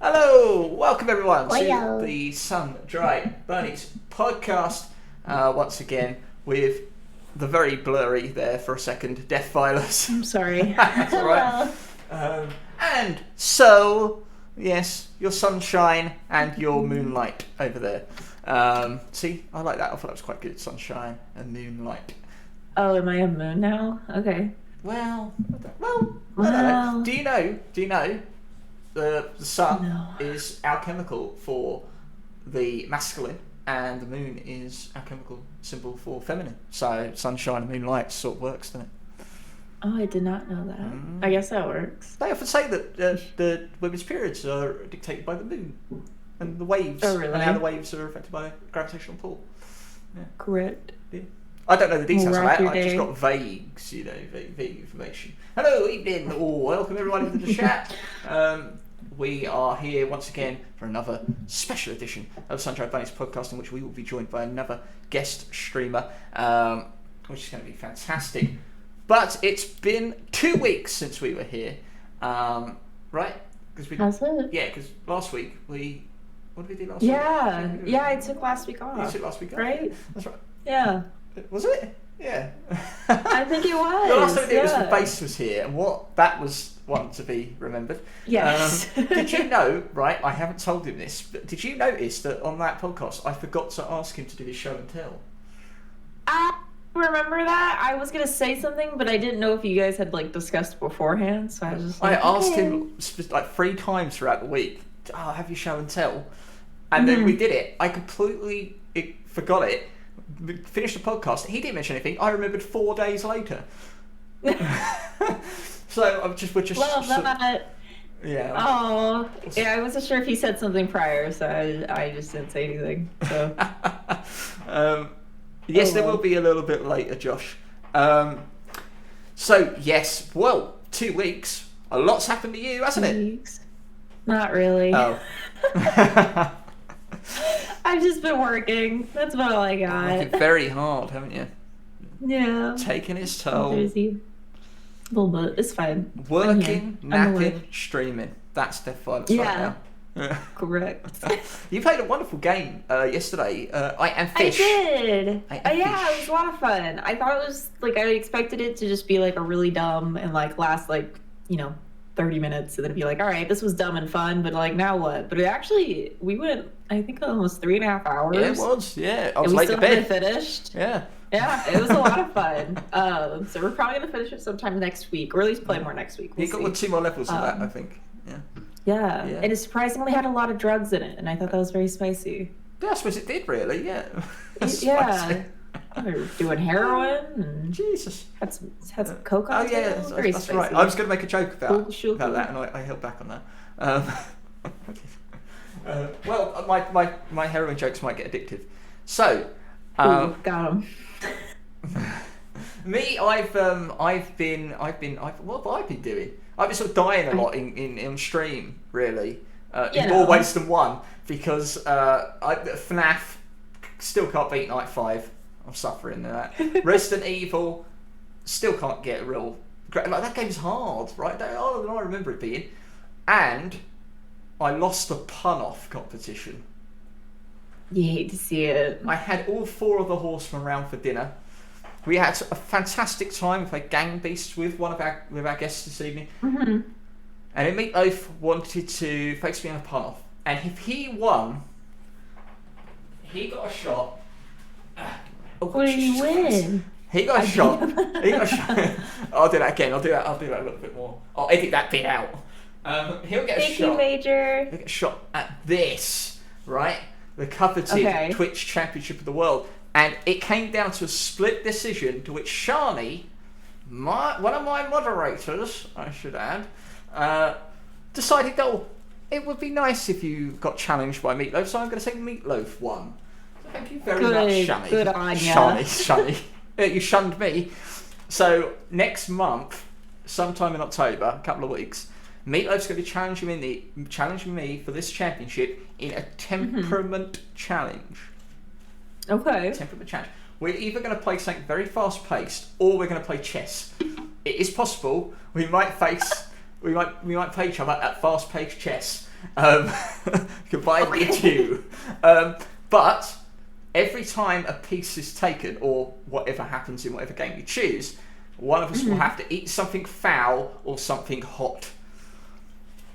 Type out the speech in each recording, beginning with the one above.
Hello, welcome everyone Hello. to the Sun-Dried Bunnies Podcast. Once again with the very blurry there for a second, Death Filers. I'm sorry. That's alright. And so, yes, your sunshine and your moonlight over there. See, I like that. I thought that was quite good. Sunshine and moonlight. Oh, am I a moon now? Okay. Well, I don't know. Do you know the sun is alchemical for the masculine and the moon is alchemical symbol for feminine. So sunshine and moonlight sort of works, doesn't it? Oh, I did not know that. I guess that works. They often say that the women's periods are dictated by the moon and the waves. Oh, really? And how the waves are affected by the gravitational pull. Yeah. Correct. Yeah. I don't know the details of that. Rock your I just day. got vague information. Hello, evening, or welcome everyone into the chat. We are here once again for another special edition of Sun-Dried Bunnies Podcast, in which we will be joined by another guest streamer, which is going to be fantastic. But it's been 2 weeks since we were here, right? Has it? Yeah, because last week what did we do last week? Yeah, I took last week off. You took last week off? Right? That's right. Yeah. Was it? Yeah. I think it was. The last time we did was yeah. when Base was here, and that was one to be remembered. Yes. Did you know, right, I haven't told him this, but did you notice that on that podcast I forgot to ask him to do his show and tell? I remember that. I was going to say something, but I didn't know if you guys had discussed beforehand, so I was just I like, asked okay. him like 3 times throughout the week, have your show and tell? And then we did it. I completely forgot it. Finished the podcast. He didn't mention anything. I remembered 4 days later. So we're just. Love that. Yeah. Oh, yeah. I wasn't sure if he said something prior, so I just didn't say anything. So. Yes, there will be a little bit later, Josh. So yes, well, 2 weeks. A lot's happened to you, hasn't it? Weeks. Not really. Oh. I've just been working. That's about all I got. Working very hard, haven't you? Yeah. Taking its toll. Busy. A little bit. It's fine. Working, I'm napping, awake. streaming. That's Death Violence Yeah. right now. Correct. You played a wonderful game yesterday. I Am Fish. I did. I Am Yeah, Fish. it was a lot of fun. I thought it was I expected it to just be a really dumb and last 30 minutes and then be all right, this was dumb and fun, but now what? But it actually, we went, I think, almost 3.5 hours. Yeah, it was. Yeah, I was and we late still to bed. haven't finished. Yeah. Yeah, it was a lot of fun. So we're probably gonna finish it sometime next week, or at least play more next week. You got 2 more levels of that, I think. Yeah. Yeah, Yeah. and it surprisingly had a lot of drugs in it, and I thought that was very spicy. Yeah, I suppose it did, really. Yeah. Yeah, we were doing heroin and Jesus. had some coke on Oh the yeah, table. Very that's spicy. right. I was going to make a joke about Cool. that, and I held back on that. Well, my heroin jokes might get addictive. So, Ooh, got him. me, what have I been doing? I've been sort of dying a lot in stream, really, in more ways than one, because FNAF still can't beat Night 5. I'm suffering that. Resident Evil still can't get a real. That game's hard, right? I remember it being, and I lost the pun-off competition. You hate to see it. I had all 4 of the Horsemen around for dinner. We had a fantastic time. We played Gang Beasts with one of our guests this evening. Mm-hmm. And Meatloaf wanted to face me on a pun-off. And if he won, he got a shot. What did you win? He got a shot. I'll do that again. I'll do that a little bit more. I'll edit that bit out. He'll get a Thank shot. you, Major. He'll get a shot at this, right? The coveted Twitch Championship of the World. And it came down to a split decision, to which Shani, one of my moderators, I should add, decided, it would be nice if you got challenged by Meatloaf, so I'm going to say Meatloaf won. So thank you very much, Shani. Good on ya. Shani. You shunned me. So next month, sometime in October, a couple of weeks, Meatloaf's going to be challenging me for this championship in a temperament challenge. Okay. Temperament challenge. We're either going to play something very fast-paced, or we're going to play chess. It is possible we might face we might play each other at fast-paced chess. Combined the two. But every time a piece is taken, or whatever happens in whatever game you choose, one of us will have to eat something foul or something hot.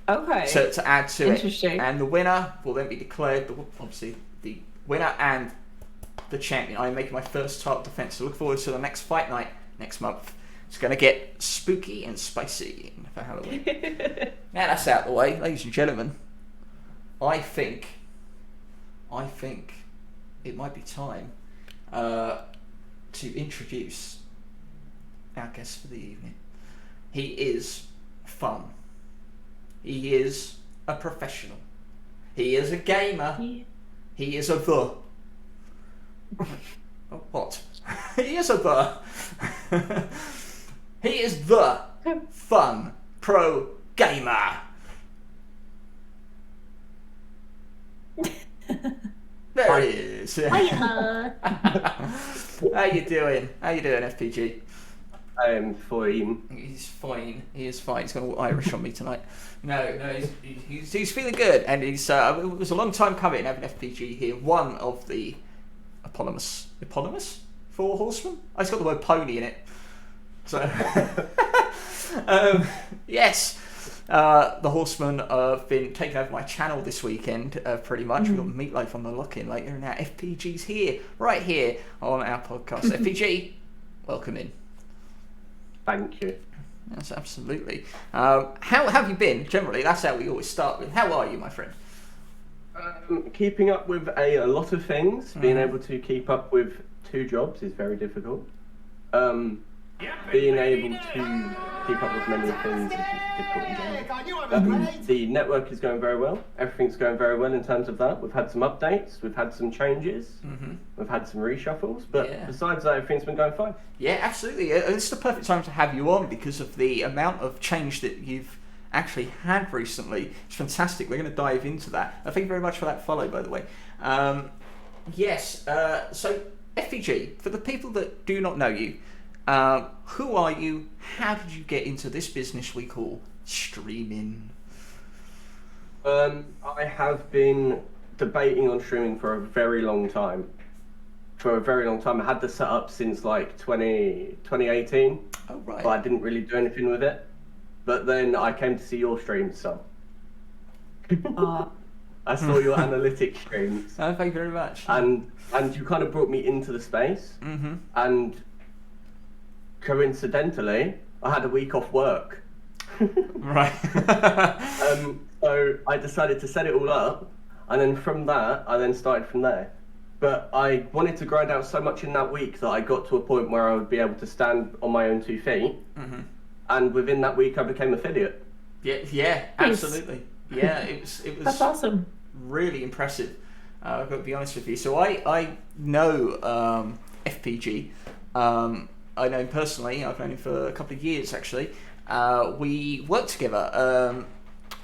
Okay. To add to it. Interesting. And the winner will then be declared, obviously, the winner and the champion. I am making my first title defense. So look forward to the next fight night next month. It's going to get spooky and spicy for Halloween. Now that's out of the way, ladies and gentlemen. I think it might be time to introduce our guest for the evening. He is fun. He is a professional. He is a gamer. He is a the. What? He is a the. He is the Fun Pro Gamer. There he is. Hiya. How you doing? FPG? I am fine. He's fine. He is fine. He's going all Irish on me tonight. No, he's feeling good, and he's. It was a long time coming having FPG here. One of the eponymous for Horsemen. I just got the word pony in it. So yes, the Horsemen have been taking over my channel this weekend. Pretty much, we've got Meatloaf on the lock-in later, and now FPG's here, right here on our podcast. FPG, welcome in. Thank you. Yes, absolutely. How have you been? Generally, that's how we always start with. How are you, my friend? Keeping up with a lot of things. Being able to keep up with 2 jobs is very difficult. Being able to keep up with many things is difficult in general. The network is going very well. Everything's going very well in terms of that. We've had some updates. We've had some changes. We've had some reshuffles. But besides that, everything's been going fine. Yeah, absolutely. It's the perfect time to have you on because of the amount of change that you've actually had recently. It's fantastic. We're going to dive into that. Thank you very much for that follow, by the way. Yes. So, FPG, for the people that do not know you, who are you? How did you get into this business we call streaming? I have been debating on streaming for a very long time. I had this set up since like 2018. Oh, right. But I didn't really do anything with it. But then I came to see your streams, so. I saw your analytics streams. Oh, thank you very much. And you kind of brought me into the space. And coincidentally, I had a week off work. Right. So I decided to set it all up, and then from that, I then started from there. But I wanted to grind out so much in that week that I got to a point where I would be able to stand on my own 2 feet. And within that week, I became affiliate. Yeah, absolutely. Yeah, it was. That's awesome. Really impressive. I've got to be honest with you. So I know FPG. I know him personally. I've known him for a couple of years actually. We work together.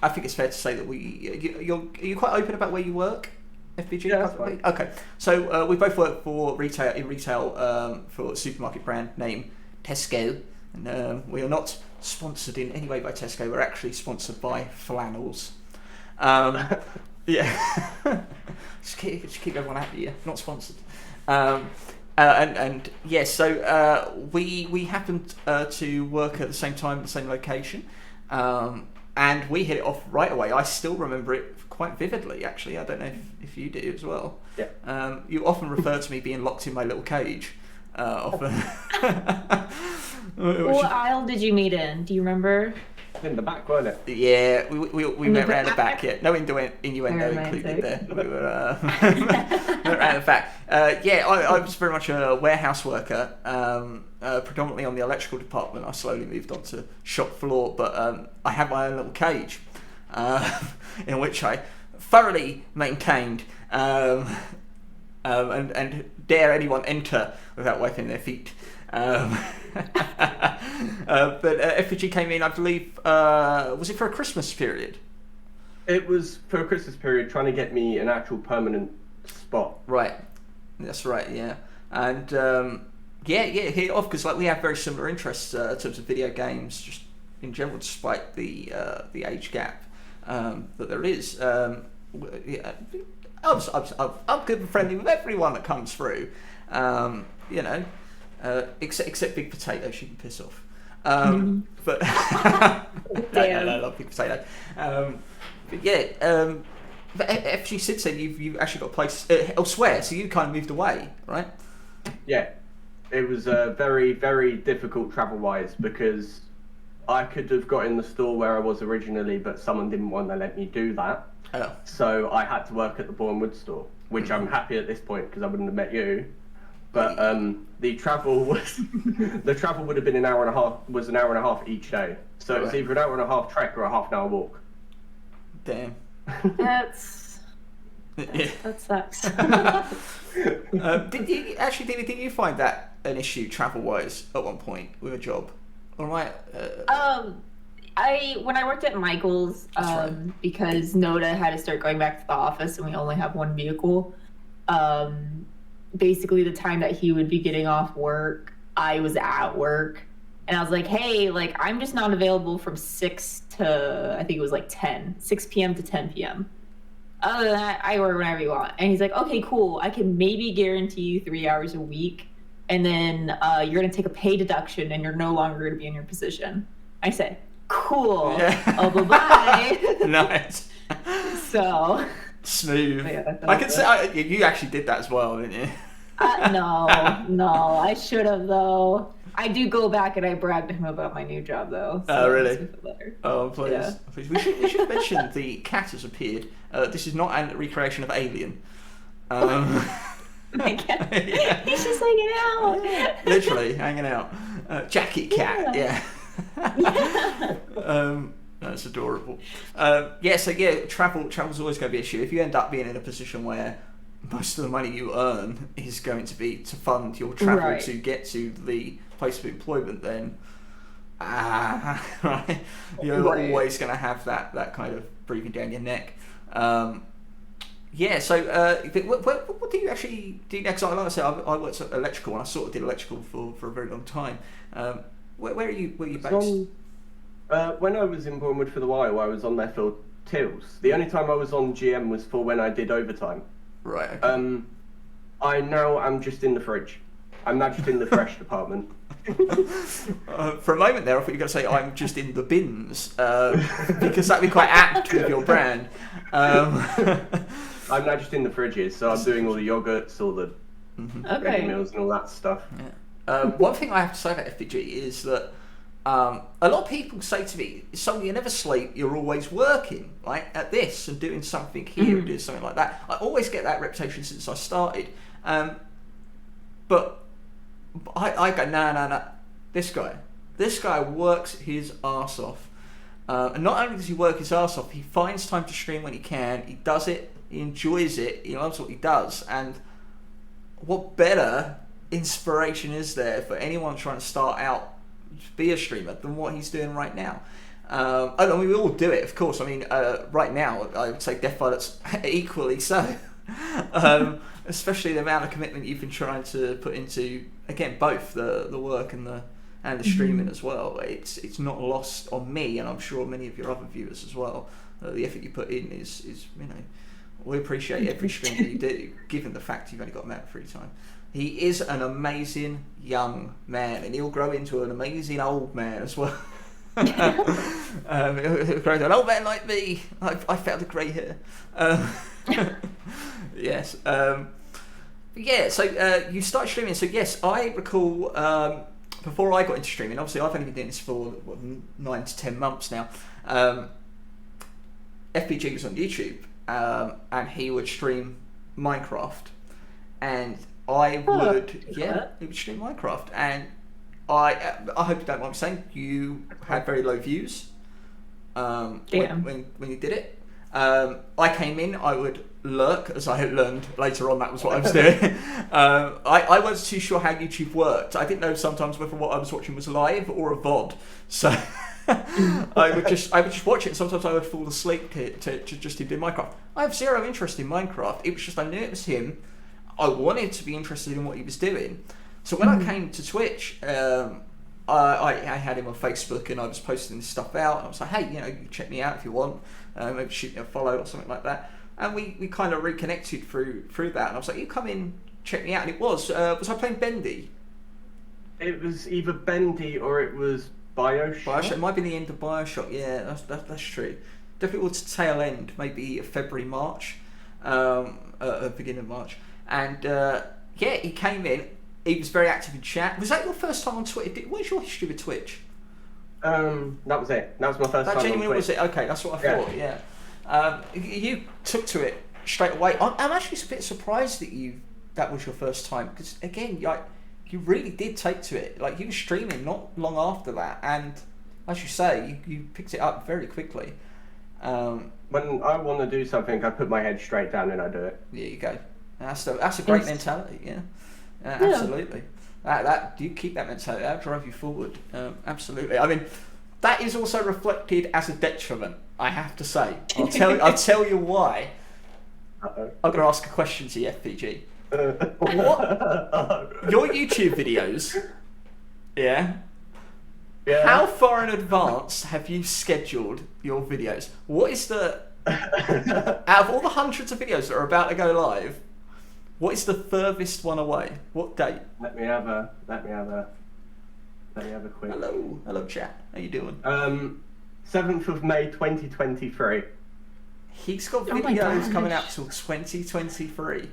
I think it's fair to say that are you quite open about where you work, FPG? Yeah, that's fine. Okay. So we both work for retail for a supermarket brand named Tesco, and we are not sponsored in any way by Tesco. We're actually sponsored by Flannels. Yeah. just keep everyone happy. Yeah, not sponsored. And yes, so we happened to work at the same time, the same location, and we hit it off right away. I still remember it quite vividly, actually. I don't know if you do as well. Yeah. You often refer to me being locked in my little cage. Often. What aisle did you meet in? Do you remember? In the back, weren't it? Yeah, we went round the back. Yeah, no innuendo included there. We were went round the back. Yeah, I was very much a warehouse worker, predominantly on the electrical department. I slowly moved on to shop floor, but I had my own little cage, in which I thoroughly maintained, and dare anyone enter without wiping their feet. But FPG came in, I believe, was it for a Christmas period? It was for a Christmas period, trying to get me an actual permanent spot. Right, that's right, yeah. And hit it off because like we have very similar interests in terms of video games, just in general, despite the age gap that there is. Yeah, I'm good and friendly with everyone that comes through, you know, except Big Potato. She can piss off. But I love Big Potato. But yeah, but FG Sid said you've actually got a place elsewhere, so you kind of moved away, right? Yeah, it was very, very difficult travel-wise because I could have got in the store where I was originally, but someone didn't want to let me do that. Oh. So I had to work at the Bournemouth store, which I'm happy at this point because I wouldn't have met you. But the travel would have been an hour and a half each day. So it was either an hour and a half trek or a half an hour walk. Damn. That sucks. Did you find that an issue travel-wise at one point with a job? All right. When I worked at Michael's, because Noda had to start going back to the office and we only have one vehicle, basically the time that he would be getting off work, I was at work. And I was like, hey, like, I'm just not available from 6 to, I think it was like 6 p.m. to 10 p.m. Other than that, I work whenever you want. And he's like, okay, cool. I can maybe guarantee you 3 hours a week. And then you're going to take a pay deduction and you're no longer going to be in your position. I said, cool. Yeah. Oh, bye-bye. Nice. So. Smooth. Yeah, I can say you actually did that as well, didn't you? No. I should have, though. I do go back and I brag to him about my new job, though. So oh, really? Oh, please. Yeah. Please. We should mention the cat has appeared. This is not a recreation of Alien. My cat. Yeah. He's just hanging out. Yeah, literally hanging out. Jacket cat, yeah. That's adorable. Travel's always going to be an issue. If you end up being in a position where most of the money you earn is going to be to fund your travel to get to the place of employment, then right, you're always going to have that kind of breathing down your neck. So what do you actually do next? Like I said, I worked at electrical and I sort of did electrical for a very long time. Where are you based? When I was in Bournemouth for the while, I was on there for tills. The only time I was on GM was for when I did overtime. Right. Okay. I now am just in the fridge. I'm now just in the fresh department. For a moment there, I thought you were going to say I'm just in the bins, because that'd be quite apt with your brand. I'm now just in the fridges, so I'm doing all the yogurts, all the ready meals and all that stuff. Yeah. One thing I have to say about FPG is that a lot of people say to me, so you never sleep, you're always working, right, at this and doing something here and doing something like that. I always get that reputation since I started. But I go, no. This guy works his arse off. And not only does he work his arse off, he finds time to stream when he can. He does it, he enjoys it, he loves what he does. And what better inspiration is there for anyone trying to start out to be a streamer than what he's doing right now? I mean, we all do it, of course. I mean, right now, I would say Death Pilot's equally so. Especially the amount of commitment you've been trying to put into, again, both the work and the streaming as well. It's not lost on me, and I'm sure many of your other viewers as well. The effort you put in is we appreciate every stream that you do, given the fact you've only got a amount of free time. He is an amazing young man, and he'll grow into an amazing old man as well. He'll grow into an old man like me. I found a grey hair. Yes. So you started streaming. So yes, I recall before I got into streaming. Obviously, I've only been doing this for 9 to 10 months now. FPG was on YouTube, and he would stream Minecraft, and I would he would stream Minecraft, and I hope you don't mind me saying you had very low views when you did it. I came in, I would lurk, as I learned later on that was what I was doing. I wasn't too sure how YouTube worked. I didn't know sometimes whether what I was watching was live or a VOD. So I would just watch it, and sometimes I would fall asleep to just him doing Minecraft. I have zero interest in Minecraft. It was just I knew it was him. I wanted to be interested in what he was doing. So when I came to Twitch, I had him on Facebook and I was posting this stuff out. I was like, hey, you check me out if you want. Maybe shoot me a follow or something like that. And we kind of reconnected through that. And I was like, you come in, check me out. And it was I playing Bendy? It was either Bendy or it was Bioshock. It might be the end of Bioshock. Yeah, that's true. Definitely towards the tail end, maybe February, March, beginning of March. And he came in. He was very active in chat. Was that your first time on Twitter? What's your history with Twitch? That was it. That was my first time on Twitch. Was it? Okay, that's what I thought. Yeah. You took to it straight away. I'm actually a bit surprised that was your first time, because again, you really did take to it. Like, you were streaming not long after that, and as you say, you picked it up very quickly. When I want to do something, I put my head straight down and I do it. There you go. That's a great mentality. Yeah, absolutely. That you keep that mentality. That'll drive you forward. Absolutely. I mean, that is also reflected as a detriment, I have to say. I'll tell you why. Uh-oh. I'm going to ask a question to you, FPG. What? Your YouTube videos, yeah? How far in advance have you scheduled your videos? What is the... out of all the hundreds of videos that are about to go live, what is the furthest one away? What date? Let me have a quick... Hello chat. How you doing? 7th of May 2023. He's got videos coming out till 2023.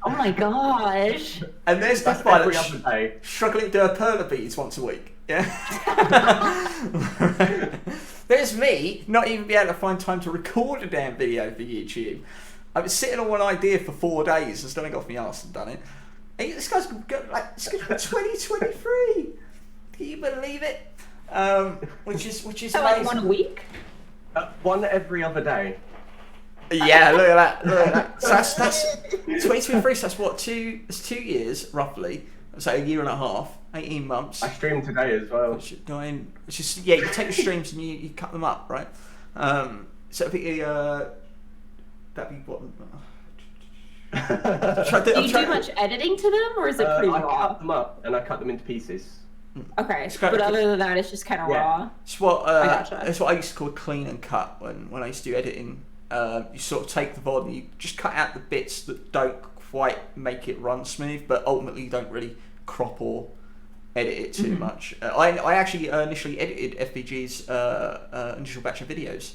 Oh my gosh. And there's That's the every other day. struggling to do a perla beads once a week. Yeah. There's me not even be able to find time to record a damn video for YouTube. I was sitting on one idea for 4 days and still ain't got off my arse and done it. And this guy's got like 2023. Can you believe it? Which is so like 1 week? One every other day. Yeah, look at that. So that's 2023. So that's what, it's 2 years roughly. So a year and a half, 18 months. I streamed today as well. Which is you take the streams and you cut them up, right? So it'd be that'd be what. Do you do much editing to them, or is it pretty raw? I cut them up and I cut them into pieces. Okay, but other than that, it's just kind of raw. It's what gotcha. It's what I used to call clean and cut when I used to do editing. You sort of take the VOD and you just cut out the bits that don't quite make it run smooth, but ultimately you don't really crop or edit it too much. I actually initially edited FPG's initial batch of videos.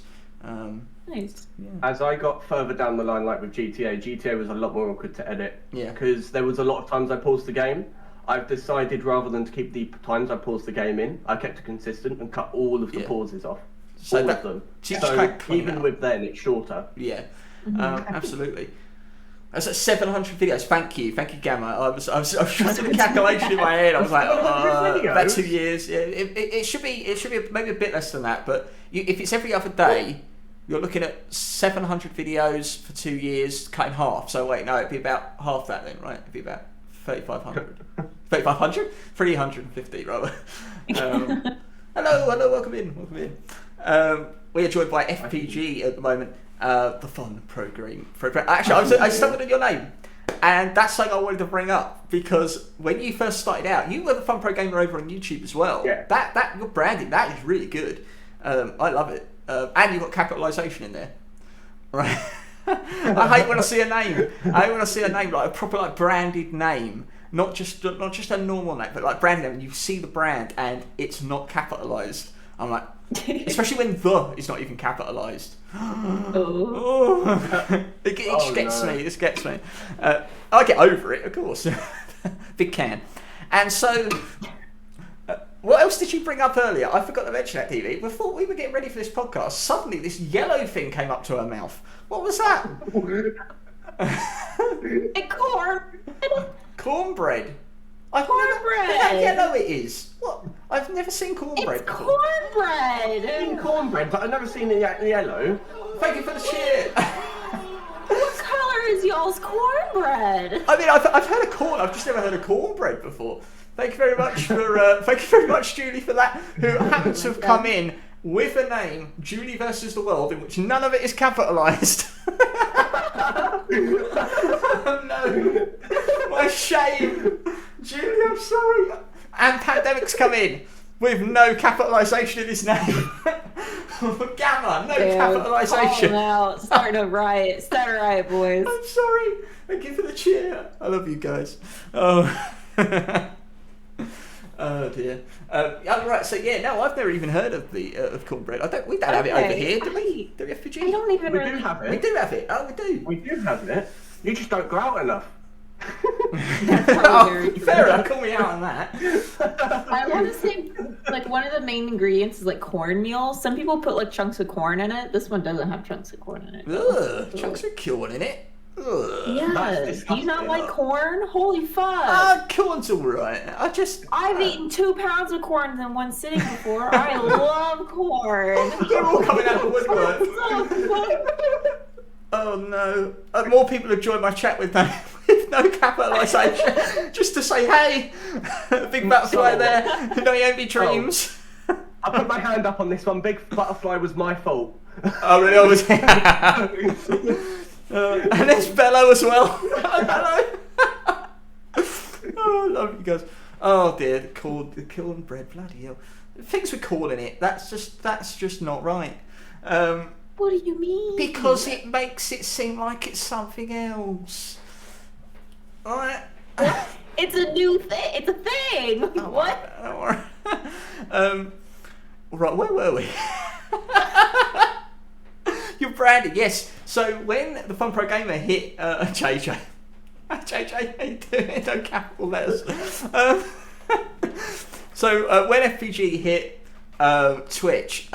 Nice. Yeah. As I got further down the line, like with GTA was a lot more awkward to edit. Yeah. Because there was a lot of times I paused the game. I've decided rather than to keep the times I paused the game in, I kept it consistent and cut all of the pauses off. So all of them. So even with then, it's shorter. Yeah, absolutely. That's at 700 videos. Thank you, Gamma. I was trying to do the calculation in my head. I was like, about 2 years. Yeah, it should be maybe a bit less than that. But if it's every other day, you're looking at 700 videos for 2 years, cut in half. So wait, no, it'd be about half that then, right? It'd be about 3,500. 3,500? 350 rather. Hello, welcome in. We are joined by FPG at the moment. TheFunProGamer. Actually, I stumbled on your name, and that's something I wanted to bring up, because when you first started out, you were TheFunProGamer over on YouTube as well. Yeah. That your branding, that is really good. I love it, and you've got capitalisation in there, right? I hate when I see a name. Like a proper branded name, not just a normal name, but like brand name. And you see the brand and it's not capitalised. I'm like, especially when the is not even capitalised. It just gets me. This gets me. I get over it, of course. Big can. And so, what else did you bring up earlier? I forgot to mention that, TV. Before we were getting ready for this podcast, suddenly this yellow thing came up to her mouth. What was that? Cornbread. I've Cornbread. Never, how yellow it is. What? I've never seen cornbread before. Cornbread. I've seen cornbread, but I've never seen it yellow. Thank you for the cheer. What color is y'all's cornbread? I mean, I've heard of corn. I've just never heard of cornbread before. Thank you very much Julie, for that. Who happens to have come in with a name, Julie versus the World, in which none of it is capitalised. Oh no, my shame, Julie. I'm sorry. And pandemics come in. with no capitalisation in his name. Gamma, no capitalisation. Out. Start a riot, boys. I'm sorry. Thank you for the cheer. I love you guys. Oh. Oh dear. Right. So yeah, no, I've never even heard of the of cornbread. We don't have it over here, do we? Do we FPG? I don't even We really do have it. We do have it. Oh, we do. We do have it. You just don't go out enough. Oh, fair enough. Call me out on that. I want to say, like, one of the main ingredients is like cornmeal. Some people put like chunks of corn in it. This one doesn't have chunks of corn in it. Ugh, chunks of corn in it. Ugh. Yeah. Do you not like corn? Holy fuck. Corn's alright. I've eaten 2 pounds of corn in one sitting before. I love corn. They're all coming out of the woodwork. Oh no. More people have joined my chat with no capitalisation. Just to say, hey, big butterfly there. Naomi dreams. I put my hand up on this one. Big butterfly was my fault. Oh really? And there's Bello as well. Bello. Oh, I love you guys. Oh dear, the cornbread, bloody hell. Things we're calling it. That's just not right. What do you mean? Because it makes it seem like it's something else. Alright. It's a new thing. It's a thing. Oh, what? Don't worry. Right, where were we? You're branded, yes. So when the FunProGamer hit JJ, how you doing? No capital letters. So when FPG hit Twitch,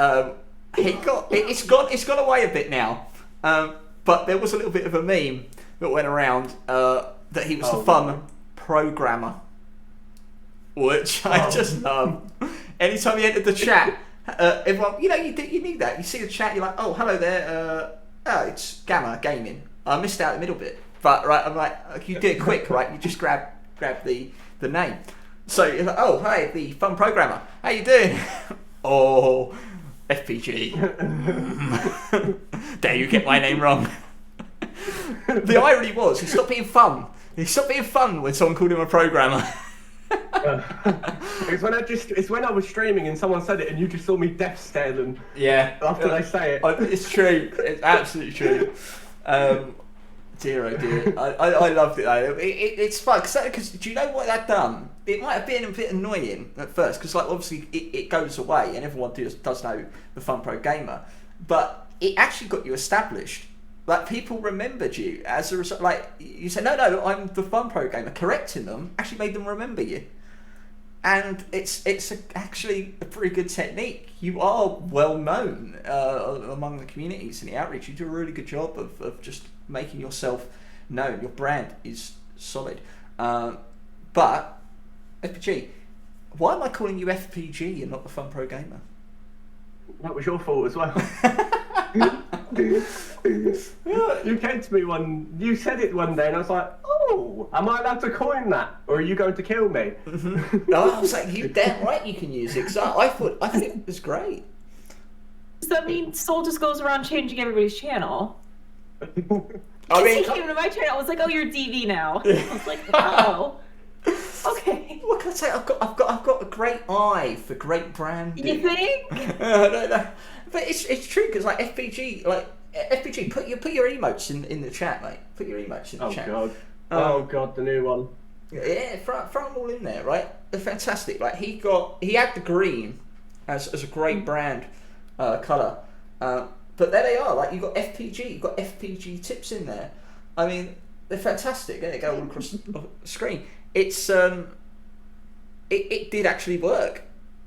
it's gone away a bit now. But there was a little bit of a meme that went around that he was the FunProGamer, which I just love. Anytime he entered the chat, everyone, you need that. You see the chat, you're like, oh, hello there. It's Gamma Gaming. I missed out the middle bit, but right, I'm like, you do it quick, right? You just grab the name. So you're like, oh, hey, the FunProGamer. How you doing? Oh, FPG. Dare you get my name wrong? The irony was, he stopped being fun. He stopped being fun when someone called him a programmer. It's when I was streaming and someone said it and you just saw me death stare them. Yeah. After they say it. It's true. It's absolutely true. Dear oh dear. I loved it though. It's fun because do you know what that done? It might have been a bit annoying at first because like obviously it goes away and everyone does know the FunProGamer, but it actually got you established. Like people remembered you as a result. Like you said, no, I'm the FunProGamer. Correcting them actually made them remember you, and it's actually a pretty good technique. You are well known among the communities and the outreach. You do a really good job of just making yourself known. Your brand is solid. But FPG, why am I calling you FPG and not the FunProGamer? That was your fault as well. You came to me you said it one day and I was like, oh, am I allowed to coin that? Or are you going to kill me? No, I was like, you damn right you can use it. Because I think it was great. Does that mean Sol just goes around changing everybody's channel? I mean, he came to my channel, I was like, oh, you're DV now. I was like, oh. Okay. What can I say? I've got a great eye for great branding. You think? No. But it's true because like FPG, put your emotes in the chat, mate. Put your emotes in the chat. Oh god, the new one. Yeah, throw them all in there, right? They're fantastic. Like he had the green as a great brand colour, but there they are. Like you've got FPG tips in there. I mean, they're fantastic. They go all across the screen. It's it did actually work.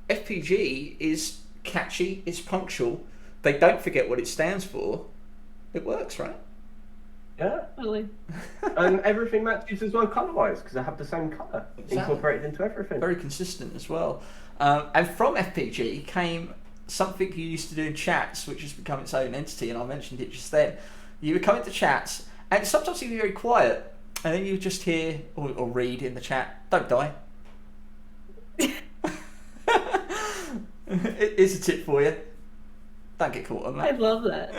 FPG is catchy. It's punctual. They don't forget what it stands for. It works, right? Yeah. Really. And everything matches as well colour-wise because they have the same colour incorporated into everything. Very consistent as well. And from FPG came something you used to do in chats, which has become its own entity, and I mentioned it just then. You would come into chats, and sometimes you'd be very quiet, and then you just hear or read in the chat, "Don't die." It's a tip for you. Don't get caught on that. I love that.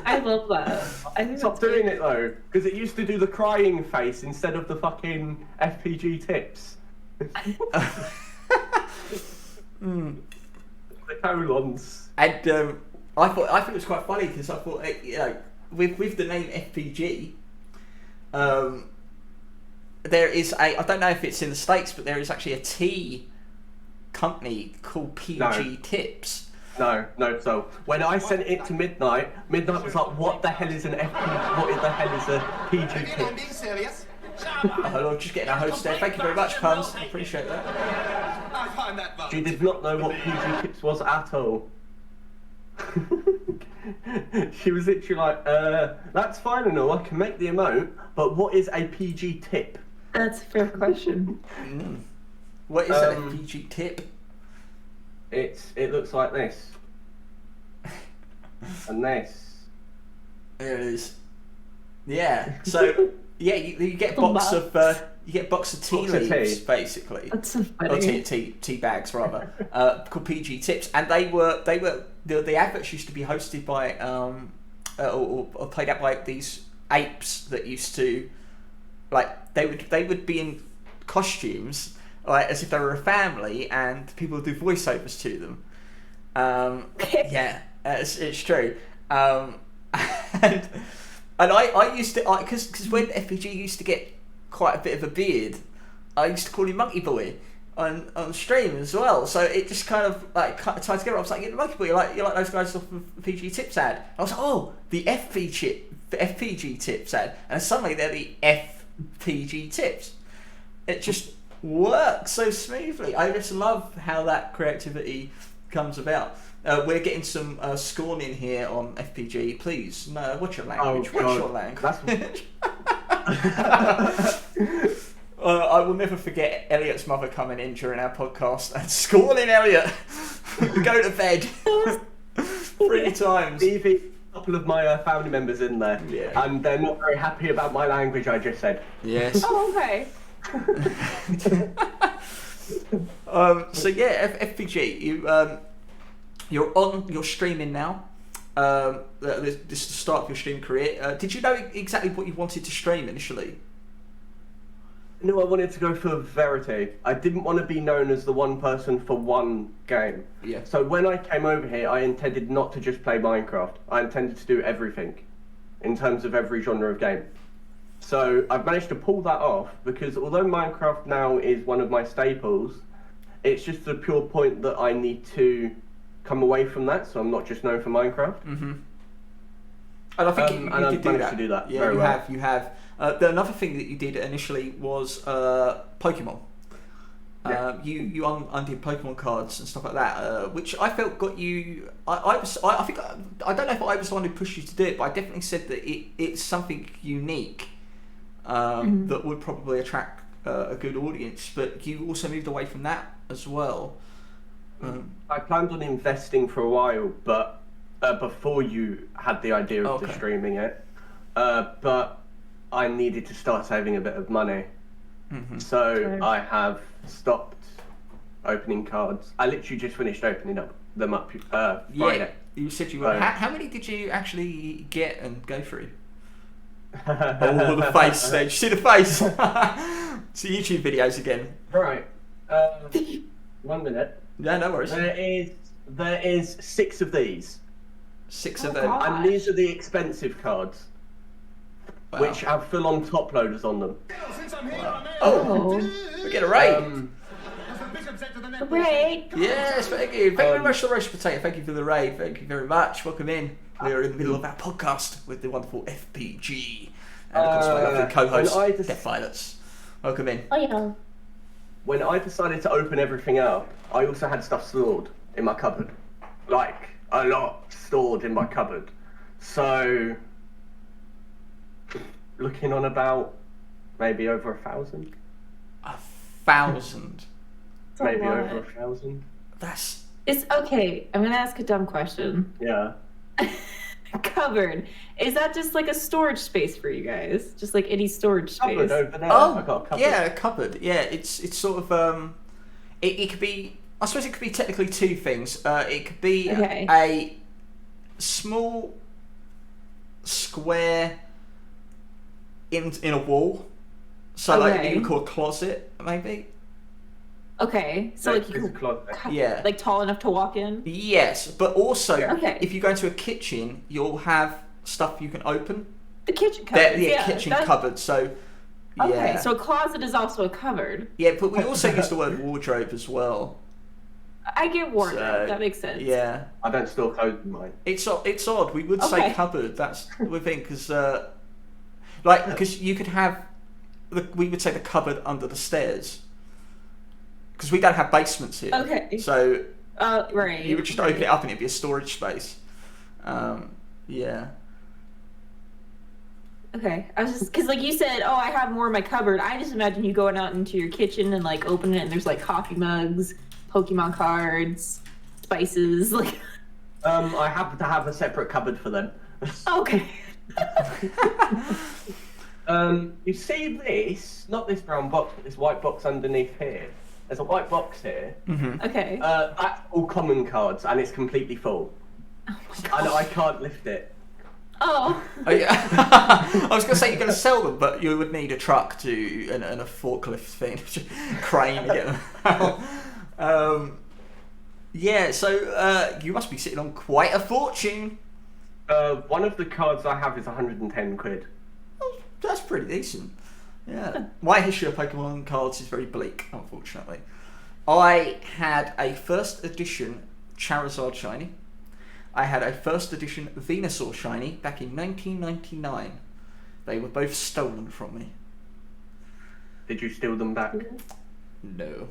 I love that. I think Stop doing it though, because it used to do the crying face instead of the fucking FPG tips. The colons. And I thought it was quite funny because I thought, you know, with the name FPG, there is I don't know if it's in the States, but there is actually a tea company called PG Tips. No. So when I sent it to Midnight was like, "What the hell is an FPG? What the hell is a PG Tips?" Hold on, just getting our host there. Thank you very much, Puns. I appreciate that. She did not know what PG Tips was at all. She was literally like, "That's fine and all. I can make the emote, but what is a PG tip?" That's a fair question. What is an FPG tip? It looks like this. And this. There it is. Yeah. So yeah, you get a box of tea leaves, basically. That's so funny. Or tea bags rather. Called PG Tips, and they were the adverts used to be hosted by or played out by these apes that used to, like, they would be in costumes, like, as if they were a family, and people would do voiceovers to them. Yeah, it's true. And I used to, because when FPG used to get quite a bit of a beard, I used to call him Monkey Boy on stream as well. So it just kind of like tied together. I was like, "Yeah, Monkey Boy, you're like those guys off of the PG Tips ad." I was like, "Oh, the FPG Tips ad," and suddenly they're the FPG Tips. It just works so smoothly. I just love how that creativity comes about. We're getting some scorn in here on FPG. Please, no, what's your language? What's your language? I will never forget Elliot's mother coming in during our podcast and scorning Elliot. Go to bed. 3 times. Stevie, a couple of my family members in there, yeah, and they're not very happy about my language I just said. Yes. Oh, okay. So yeah, FPG, you're streaming now. This is the start of your stream career. Did you know exactly what you wanted to stream initially? No, I wanted to go for variety. I didn't want to be known as the one person for one game. Yeah. So when I came over here, I intended not to just play Minecraft. I intended to do everything in terms of every genre of game. So I've managed to pull that off because although Minecraft now is one of my staples, it's just the pure point that I need to come away from that, so I'm not just known for Minecraft. Mm-hmm. And I think you did do that. To do that. Yeah, very well. You have. Another thing that you did initially was Pokemon. Yeah. You undid Pokemon cards and stuff like that, which I felt got you. I think I don't know if I was the one who pushed you to do it, but I definitely said that it's something unique that would probably attract a good audience. But you also moved away from that as well. I planned on investing for a while, but before you had the idea of the streaming it, but I needed to start saving a bit of money. Mm-hmm. So I have stopped opening cards. I literally just finished opening them up Friday. Yeah, you said you were. How many did you actually get and go through? Oh, the face there. Did you see the face? See YouTube videos again. Right. 1 minute. Yeah, no worries. There is 6 of these. 6 of them. God. And these are the expensive cards, which have full-on top loaders on them. Oh, we get a raid. Raid. Yes, thank you. Thank you very much for the roast potato. Thank you for the raid. Thank you very much. Welcome in. We are in the middle of our podcast with the wonderful FPG. And of course my lovely co-host, Death Violets. Welcome in. Oh, yeah. When I decided to open everything up, I also had stuff stored in my cupboard. Like, a lot stored in my cupboard. So, looking on about maybe over 1,000. 1,000? Maybe over 1,000. It's okay. I'm gonna ask a dumb question. Yeah. Cupboard. Is that just like a storage space for you guys? Just like any storage space? Cupboard over there. Oh, I got a cupboard. yeah, a cupboard. Yeah, it's sort of it could be. I suppose it could be technically 2 things. It could be a small square in a wall, so like you would call a closet maybe. Okay, so like you There's a closet. Yeah. like tall enough to walk in. Yes, but also Okay. if you go into a kitchen, you'll have stuff you can open. The kitchen cupboard. Kitchen cupboard. So yeah. Okay, so a closet is also a cupboard. Yeah, but we also use the word wardrobe as well. I get wardrobe. So, that makes sense. Yeah. I don't store clothes in mine. It's odd. We would say Okay. cupboard. That's the thing, because because you could have we would say the cupboard under the stairs, because we don't have basements here. Okay. So right. you would just open it up and it'd be a storage space. Yeah. Okay, I was just because like you said, oh, I have more in my cupboard. I just imagine you going out into your kitchen and like opening it, and there's like coffee mugs, Pokemon cards, spices. Like, I happen to have a separate cupboard for them. okay. You see this? Not this brown box, but this white box underneath here. There's a white box here. Okay. That's all common cards, and it's completely full. Oh my god. And I can't lift it. Oh. Oh, yeah. I was going to say you're going to sell them, but you would need a truck and a forklift thing, crane to get them out. Yeah, so you must be sitting on quite a fortune. One of the cards I have is 110 quid. Oh, that's pretty decent. Yeah. My history of Pokemon cards is very bleak, unfortunately. I had a first edition Charizard shiny. I had a first edition Venusaur shiny back in 1999. They were both stolen from me. Did you steal them back? No.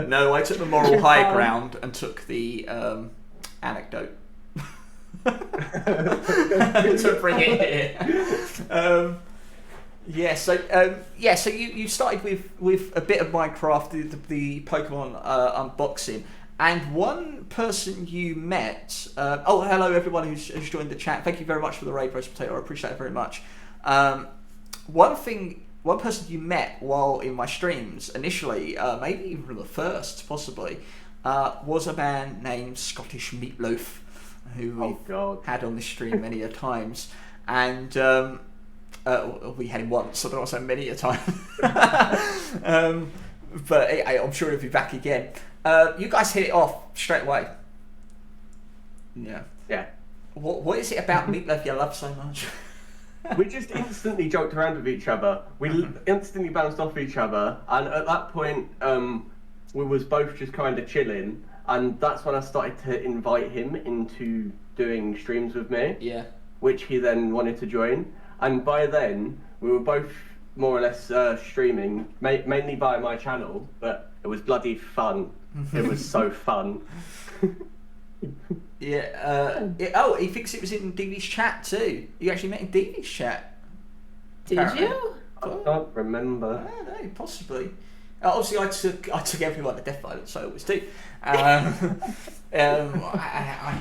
No, I took the moral high ground and took the anecdote. To bring it here. So you started with a bit of Minecraft, the Pokemon unboxing. And one person you met, hello everyone who's joined the chat. Thank you very much for the raid, roast potato. I appreciate it very much. One person you met while in my streams initially, maybe even the first possibly, was a man named Scottish Meatloaf, who we've had on the stream many a times. And we had him once, so not so many a time. But I'm sure he'll be back again. You guys hit it off straight away. Yeah. Yeah. What is it about Meatloaf you love so much? We just instantly joked around with each other. We instantly bounced off each other, and at that point, we was both just kind of chilling, and that's when I started to invite him into doing streams with me. Yeah. Which he then wanted to join, and by then we were both more or less streaming, mainly via my channel, but it was bloody fun. It was so fun. Yeah. He thinks it was in DV's chat too. You actually met in DV's chat. Did apparently. you? I can't remember. I don't know, possibly. Obviously, I took everyone to death violence, so I always do. I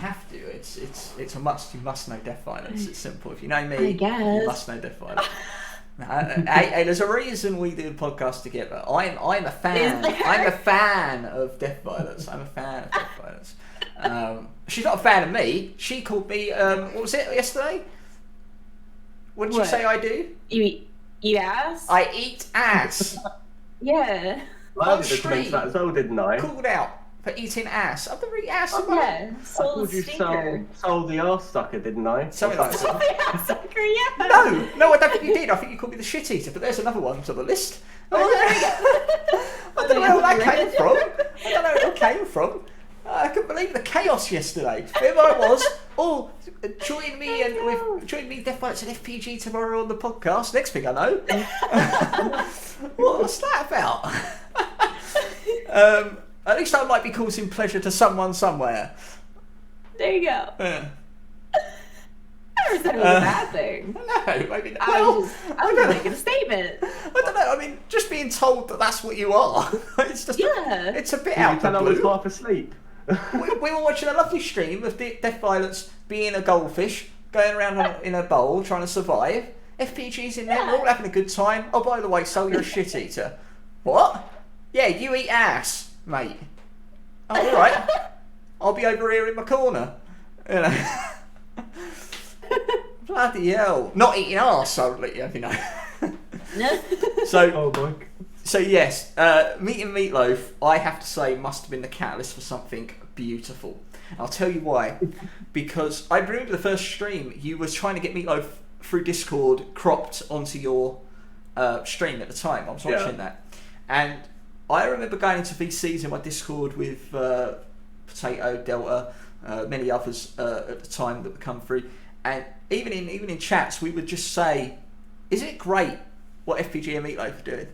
have to. It's a must. You must know death violence. It's simple. If you know me, I guess. you must know death violence. Hey, there's a reason we do a podcast together. I'm a fan. I'm a fan of death violence. I'm a fan of death violence. She's not a fan of me. She called me. What was it yesterday? What did you say I do? You eat ass? I eat ass. Yeah. I did mention that as well, didn't I? Called out for eating ass. I've never eaten ass. Yeah. I called you sold the arse sucker, didn't I? Something like that. The ass sucker, yeah. No, I don't think you did. I think you called me the shit eater, but there's another one to the list. I don't know where that came from. I don't know where that came from. I couldn't believe the chaos yesterday. There I was. Join me Death Violence and FPG tomorrow on the podcast. Next thing I know, what's that about? At least I might be causing pleasure to someone somewhere. There you go. Yeah. I never said it was a bad thing. No, maybe not. I was just making a statement. I don't know. I mean, just being told that that's what you are. It's just. Yeah. It's a bit Did you out of tell the I was blue. half asleep? We were watching a lovely stream of Death Violence being a goldfish, going around in a bowl trying to survive. FPG's in there, we're all having a good time. Oh, by the way, so you're a shit eater. What? Yeah, you eat ass, mate. Oh, alright. I'll be over here in my corner. You know. Bloody hell. Not eating arse, you know. Oh my. So yes, meeting Meatloaf, I have to say, must have been the catalyst for something beautiful. I'll tell you why. Because I remember the first stream, you was trying to get Meatloaf through Discord cropped onto your stream at the time. I was watching that. And I remember going into VCs in my Discord with Potato, Delta, many others at the time that would come through. And even in chats, we would just say, is it great what FPG and Meatloaf are doing?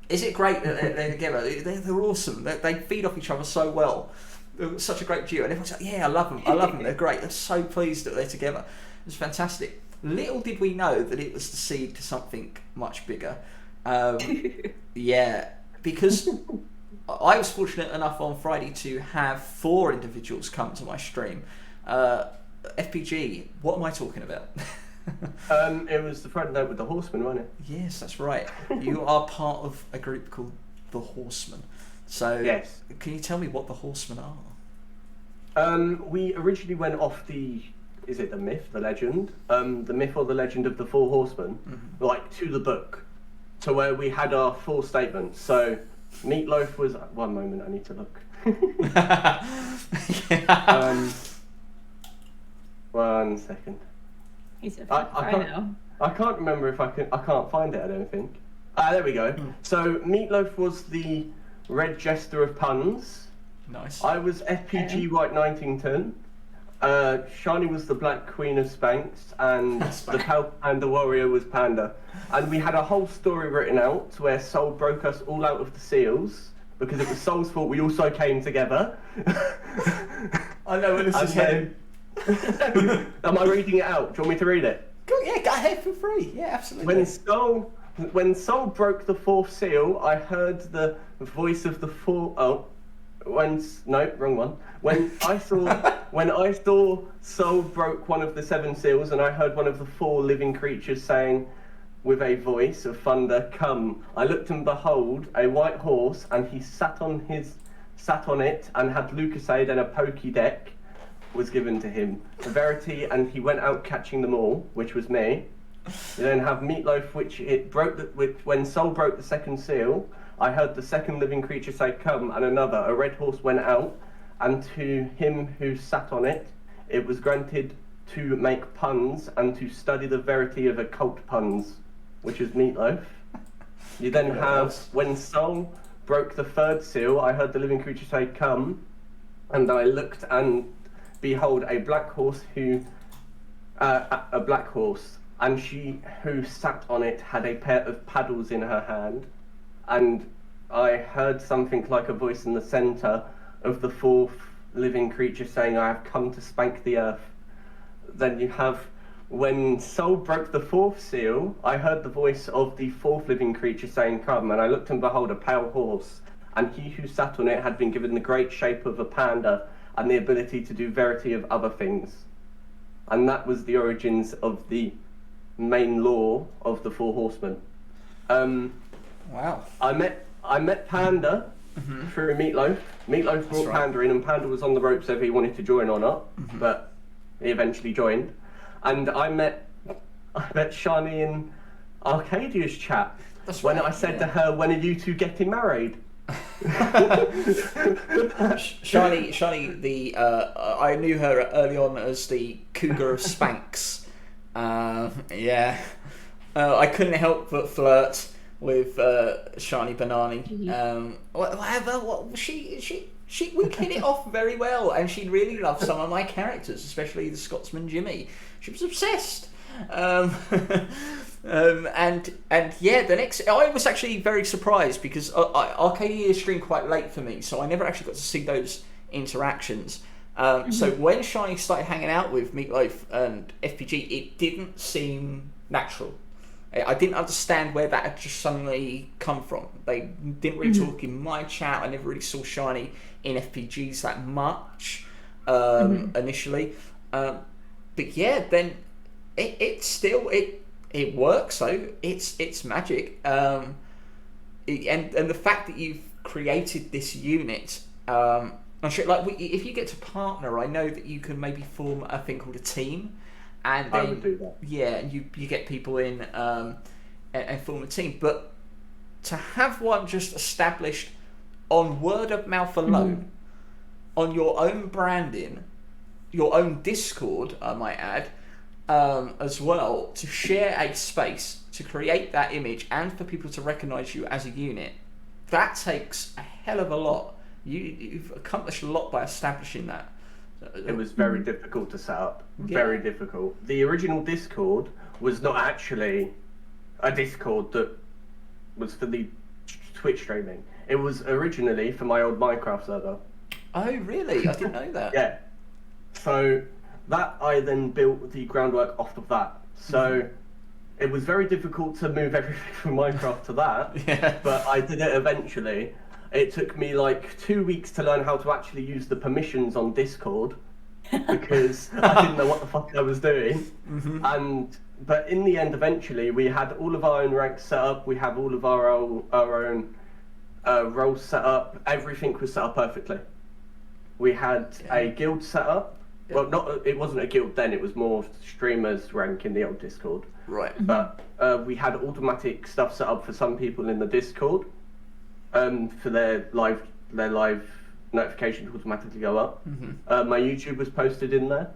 Is it great that they're together? They're awesome. They feed off each other so well. They're such a great duo. And everyone's like, yeah, I love them. They're great. They're so pleased that they're together. It was fantastic. Little did we know that it was the seed to something much bigger. Yeah, because I was fortunate enough on Friday to have 4 individuals come to my stream. FPG, what am I talking about? It was the Friday night with the Horsemen, wasn't it? Yes, that's right. You are part of a group called the Horsemen. So, yes. Can you tell me what the Horsemen are? We originally went off is it the myth, the legend? The myth or the legend of the 4 Horsemen, like to the book, to where we had our 4 statements. So, Meatloaf was... One moment, I need to look. One second. I can't remember if I can't find it, I don't think. There we go. So Meatloaf was the red jester of puns. Nice. I was FPG White Nightington. Shani was the Black Queen of Spanx, and the Pal Panda Warrior was Panda. And we had a whole story written out where Sol broke us all out of the seals because it was Sol's fault. We also came together. I know where this is heading. Am I reading it out? Do you want me to read it? Go ahead, feel free. Yeah, absolutely. When Sol broke the 4th seal, I heard the voice of the 4. No, wrong one. When I saw Sol broke one of the 7 seals, and I heard one of the 4 living creatures saying, with a voice of thunder, "Come!" I looked and behold a white horse, and he sat on it, and had Lucasade and a pokey deck was given to him, the verity, and he went out catching them all, which was me. You then have Meatloaf, when Sol broke the 2nd seal, I heard the 2nd living creature say, "Come," and another, a red horse, went out, and to him who sat on it, it was granted to make puns and to study the verity of occult puns, which is Meatloaf. You then have, when Sol broke the 3rd seal, I heard the living creature say, "Come," and I looked and behold a black horse and she who sat on it had a pair of paddles in her hand, and I heard something like a voice in the centre of the 4th living creature saying, "I have come to spank the earth." Then you have, when Sol broke the 4th seal, I heard the voice of the 4th living creature saying, "Come," and I looked and behold a pale horse, and he who sat on it had been given the great shape of a panda and the ability to do verity of other things. And that was the origins of the main lore of the 4 Horsemen. Wow. I met Panda through Meatloaf. Meatloaf brought Panda in, and Panda was on the ropes whether he wanted to join or not, but he eventually joined. And I met Shani in Arcadia's chat. That's when right, I said to her, "When are you 2 getting married?" Shani, I knew her early on as the Cougar of Spanx. Yeah. I couldn't help but flirt with Shani Banani. We hit it off very well, and she really loved some of my characters, especially the Scotsman Jimmy. She was obsessed. And yeah, the next, I was actually very surprised because Arcadia streamed quite late for me, so I never actually got to see those interactions. So when Shiny started hanging out with Meatloaf and FPG, it didn't seem natural. I didn't understand where that had just suddenly come from. They didn't really talk in my chat. I never really saw Shiny in FPGs that much initially. But yeah, then it works though. It's magic. And the fact that you've created this unit, I'm sure, if you get to partner, I know that you can maybe form a thing called a team, and then, I would do that. Yeah, and you get people in and form a team. But to have one just established on word of mouth alone, on your own branding, your own Discord, I might add, as well, to share a space, to create that image, and for people to recognise you as a unit, that takes a hell of a lot. You've accomplished a lot by establishing that. It was very difficult to set up. Very difficult. The original Discord was not actually a Discord that was for the Twitch streaming. It was originally for my old Minecraft server. Oh, really? I didn't know that. Yeah. So that I then built the groundwork off of that. So it was very difficult to move everything from Minecraft to that. Yeah. But I did it eventually. It took me like 2 weeks to learn how to actually use the permissions on Discord because I didn't know what the fuck I was doing. But in the end, eventually, we had all of our own ranks set up. We have all of our own roles set up. Everything was set up perfectly. We had a guild set up. Well, it wasn't a guild then. It was more streamers rank in the old Discord. Right. But we had automatic stuff set up for some people in the Discord. For their live notifications to automatically go up. My YouTube was posted in there,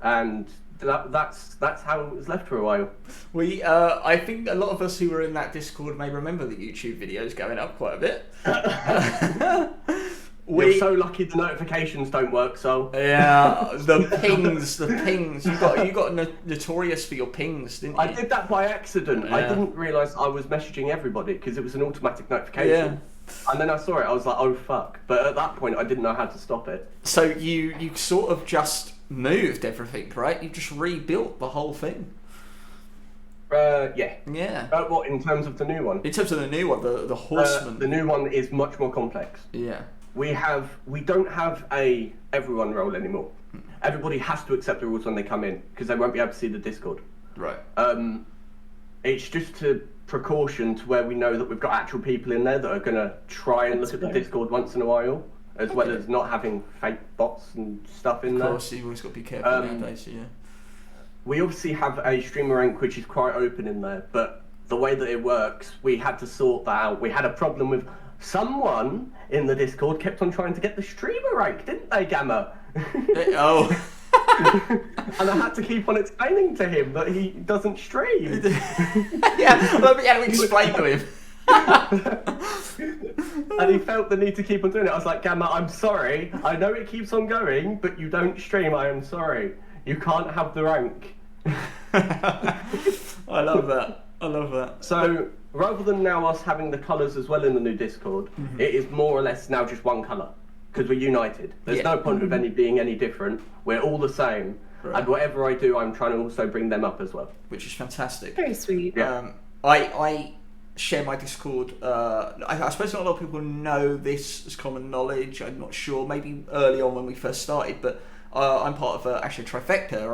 and that's how it was left for a while. I think a lot of us who were in that Discord may remember the YouTube videos going up quite a bit. We're so lucky the notifications don't work, so... Yeah, the pings. You got notorious for your pings, didn't you? I did that by accident. Yeah. I didn't realise I was messaging everybody because it was an automatic notification. Yeah. And then I saw it, I was like, oh fuck. But at that point, I didn't know how to stop it. So you sort of just moved everything, right? You just rebuilt the whole thing. Yeah. Yeah. What, in terms of the new one? In terms of the new one, the Horsemen. The new one is much more complex. Yeah. We don't have a everyone role anymore. Everybody has to accept the rules when they come in because they won't be able to see the Discord. Right. It's just a precaution to where we know that we've got actual people in there that are going to try and look at the Discord once in a while, as well as not having fake bots and stuff in there. Of course, you've always got to be careful nowadays, yeah. We obviously have a streamer rank which is quite open in there, but the way that it works, we had to sort that out. We had a problem with someone in the Discord kept on trying to get the streamer rank, didn't they, Gamma? Oh. And I had to keep on explaining to him that he doesn't stream. Yeah, but you had to explain to him. And he felt the need to keep on doing it. I was like, Gamma, I'm sorry. I know it keeps on going, but you don't stream. I am sorry. You can't have the rank. I love that. So rather than now us having the colours as well in the new Discord, it is more or less now just one colour because we're united. There's no point of any being any different. We're all the same, and whatever I do, I'm trying to also bring them up as well. Which is fantastic. Very sweet. Yeah. I share my Discord. I suppose not a lot of people know this as common knowledge. I'm not sure. Maybe early on when we first started, but. I'm part of actually a trifecta.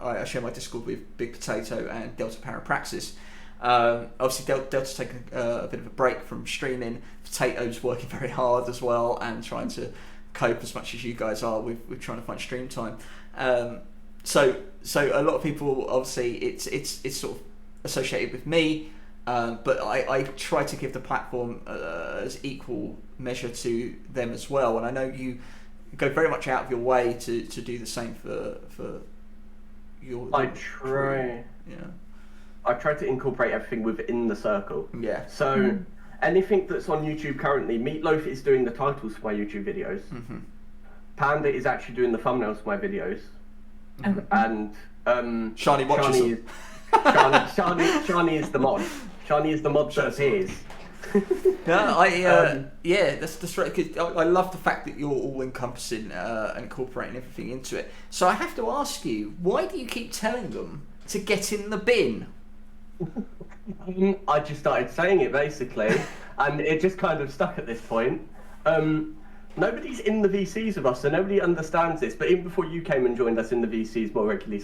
I share my Discord with Big Potato and Delta Parapraxis. Obviously, Delta's taken a bit of a break from streaming. Potato's working very hard as well and trying to cope as much as you guys are with trying to find stream time. So a lot of people, obviously, it's sort of associated with me, but I try to give the platform as equal measure to them as well. And I know you go very much out of your way to do the same for your. I try. Yeah. I try to incorporate everything within the circle. Yeah. So anything that's on YouTube currently, Meatloaf is doing the titles for my YouTube videos. Panda is actually doing the thumbnails for my videos. And Shani watches them. Shani is the mod. Shani is the mod that appears. No, that's right. Cause I love the fact that you're all encompassing and incorporating everything into it. So I have to ask you, why do you keep telling them to get in the bin? I just started saying it basically, and it just kind of stuck at this point. Nobody's in the VCs with us, so nobody understands this. But even before you came and joined us in the VCs more regularly,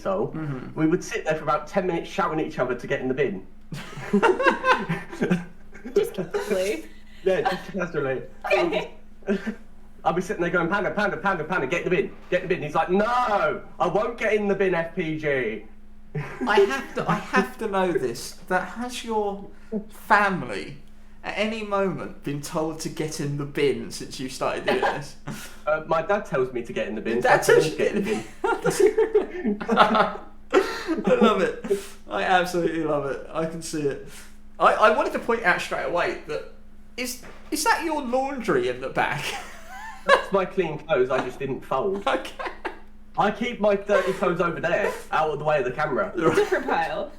we would sit there for about 10 minutes shouting at each other to get in the bin. Just casually. Yeah, just casually. I'll be sitting there going, Panda, get in the bin, get in the bin. He's like, no, I won't get in the bin, FPG. I have to know this. That has your family at any moment been told to get in the bin since you started doing this? My dad tells me to get in the bin. Dad tells you to get in the bin. I love it. I absolutely love it. I can see it. I wanted to point out straight away that is that your laundry in the back? That's my clean clothes. I just didn't fold. Okay. I keep my dirty clothes over there, out of the way of the camera. A different pile.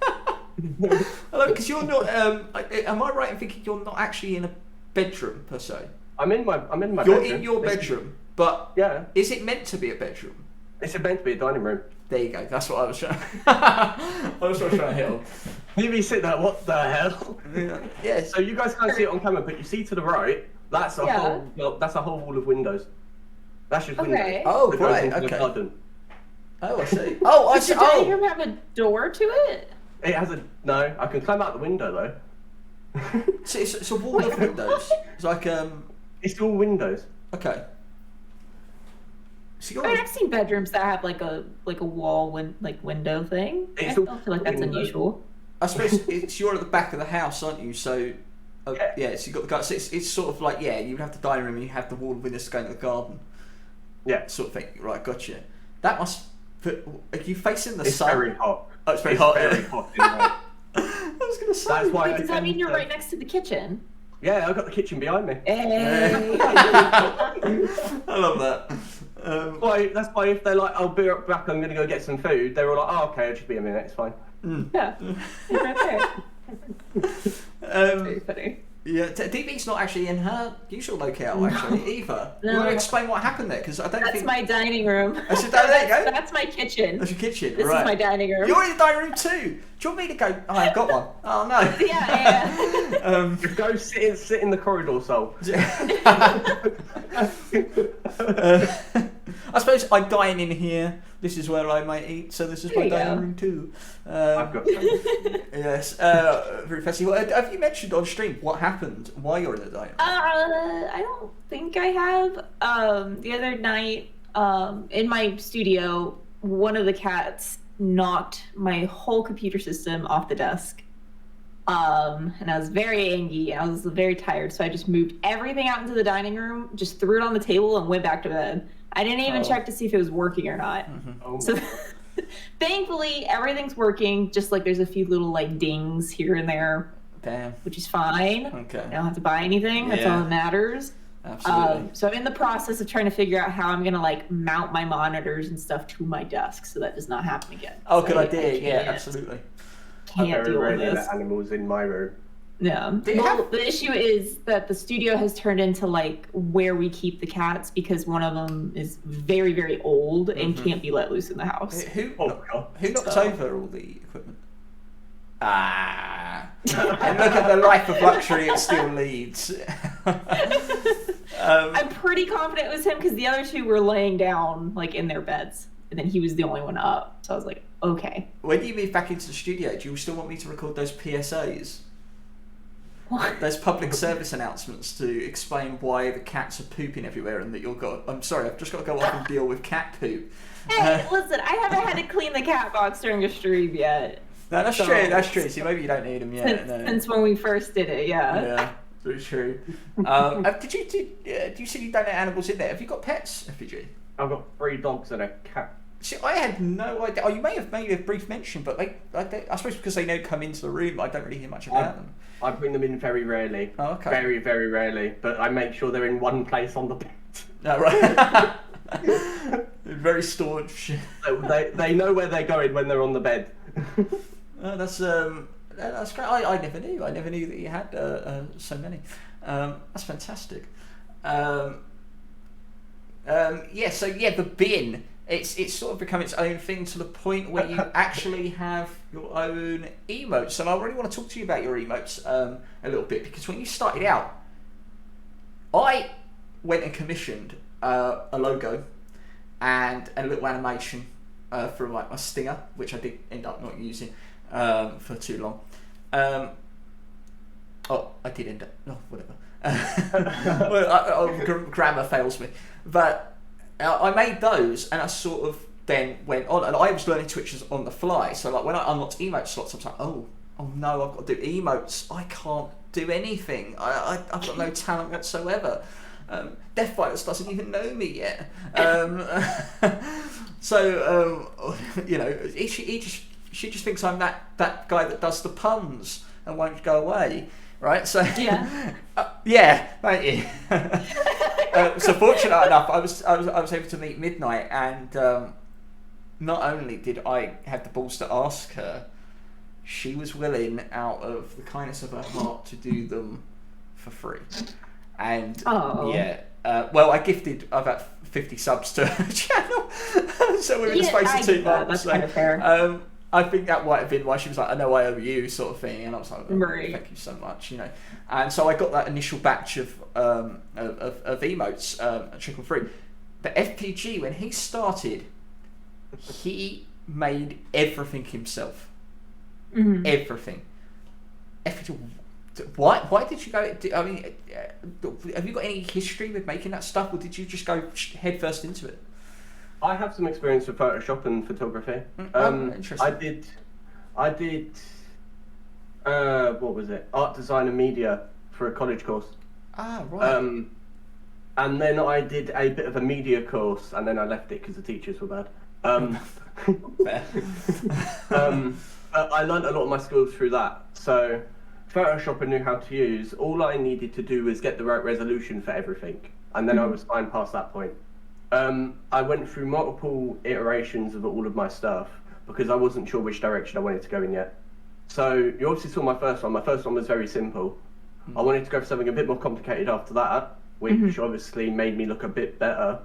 Because you're not. Am I right in thinking you're not actually in a bedroom per se? I'm in my bedroom. You're in your bedroom, but yeah. Is it meant to be a bedroom? It's meant to be a dining room. There you go. That's what I was trying. I was trying to hit on. You be sitting there. What the hell? Yeah. So you guys can't see it on camera, but you see to the right. That's a whole. Well, that's a whole wall of windows. That's just windows. Oh, that goes right. into the Okay. garden. Oh, I see. Oh, I Does see. your dining room have a door to it? It has a no. I can climb out the window though. So it's a wall of windows. It's like It's all windows. Okay. So I mean, I've seen bedrooms that have like a wall window thing. I don't feel like that's unusual. I suppose you're at the back of the house, aren't you? So yeah. So you got the garden. So it's sort of like you have the dining room, and you have the wall of windows going to the garden. Yeah. Sort of thing. Right, gotcha. That must. Are you facing the It's sun? very hot. Oh, it's very hot. Very hot in there. I was going to say. That's why. Does that mean you're right next to the kitchen? Yeah, I've got the kitchen behind me. Hey. I love that. That's why if they're like, I'll be right back, I'm going to go get some food, they're all like, oh, okay, I'll just be a minute, it's fine. Yeah. Right there. Very funny. Yeah, DB's not actually in her usual locale actually either. No. You want to explain what happened there? Because I don't think... That's my dining room. I said, there you go. That's my kitchen. That's your kitchen, This right. is my dining room. You're in the dining room too. Do you want me to go? Oh, I've got one. Oh, no. Yeah. Just go sit in the corridor, Sol. I suppose I dine in here. This is where I might eat, so this is my dining room too. I've got some. Yes. Very fancy. Well, have you mentioned on stream what happened while you're in the dining room? I don't think I have. The other night, in my studio, one of the cats knocked my whole computer system off the desk. And I was very angry. I was very tired, so I just moved everything out into the dining room, just threw it on the table, and went back to bed. I didn't even check to see if it was working or not. Oh. So thankfully, everything's working. Just like there's a few little like dings here and there. Damn. Which is fine. Okay. I don't have to buy anything. That's all that matters. Absolutely. So I'm in the process of trying to figure out how I'm gonna like mount my monitors and stuff to my desk so that does not happen again. Oh, So good I idea. Yeah, can't- absolutely. I Can't very deal with rarely this. let animals in my room. Yeah. Well, the issue is that the studio has turned into like where we keep the cats because one of them is very, very old and can't be let loose in the house. Who God. knocks over all the equipment? And look at the life of luxury it still leads. I'm pretty confident it was him because the other two were laying down like in their beds, and then he was the only one up. So I was like, okay. When you move back into the studio, do you still want me to record those PSAs? What? Those public service announcements to explain why the cats are pooping everywhere and that I'm sorry, I've just got to go off and deal with cat poop. Hey, listen, I haven't had to clean the cat box during a stream yet. No, that's true. That's true. So maybe you don't need them yet. Since when we first did it, yeah. Yeah, very true. You said you don't have animals in there. Have you got pets, FPG? I've got 3 dogs and a cat. See, I had no idea. Oh, you may have made a brief mention, but I suppose because they don't come into the room, I don't really hear much about them. I bring them in very rarely. Oh, okay. Very, very rarely. But I make sure they're in one place on the bed. No, right. Very staunch. They know where they're going when they're on the bed. Oh, that's great. I never knew. I never knew that you had so many. That's fantastic. So the bin. It's sort of become its own thing to the point where you actually have your own emotes, and I really want to talk to you about your emotes a little bit because when you started out, I went and commissioned a logo and a little animation for like my stinger, which I did end up not using for too long. I did end up whatever. Grammar fails me, but. I made those and I sort of then went on and I was learning Twitches on the fly, so like when I unlocked emote slots I was like, oh no, I've got to do emotes. I can't do anything. I've got no talent whatsoever. Death Fighters doesn't even know me yet. So she just thinks I'm that guy that does the puns and won't go away, right? So yeah, thank you. So fortunate enough, I was able to meet Midnight, and not only did I have the balls to ask her, she was willing, out of the kindness of her heart, to do them for free. And well, I gifted about 50 subs to her channel, so we're in the space of 2 months. That's kind of fair. I think that might have been why she was like, I know I owe you, sort of thing, and I was like, thank you so much, you know. And so I got that initial batch of emotes, trickle free. But FPG, when he started, he made everything himself. Everything. FPG, why did you go? I mean, have you got any history with making that stuff, or did you just go head first into it? I have some experience with Photoshop and photography. Interesting. I did. What was it? Art design and media for a college course. Ah, right. And then I did a bit of a media course, and then I left it because the teachers were bad. Fair. I learned a lot of my skills through that. So Photoshop I knew how to use. All I needed to do was get the right resolution for everything, and then I was fine past that point. I went through multiple iterations of all of my stuff because I wasn't sure which direction I wanted to go in yet. So you obviously saw my first one. My first one was very simple. I wanted to go for something a bit more complicated after that, which obviously made me look a bit better.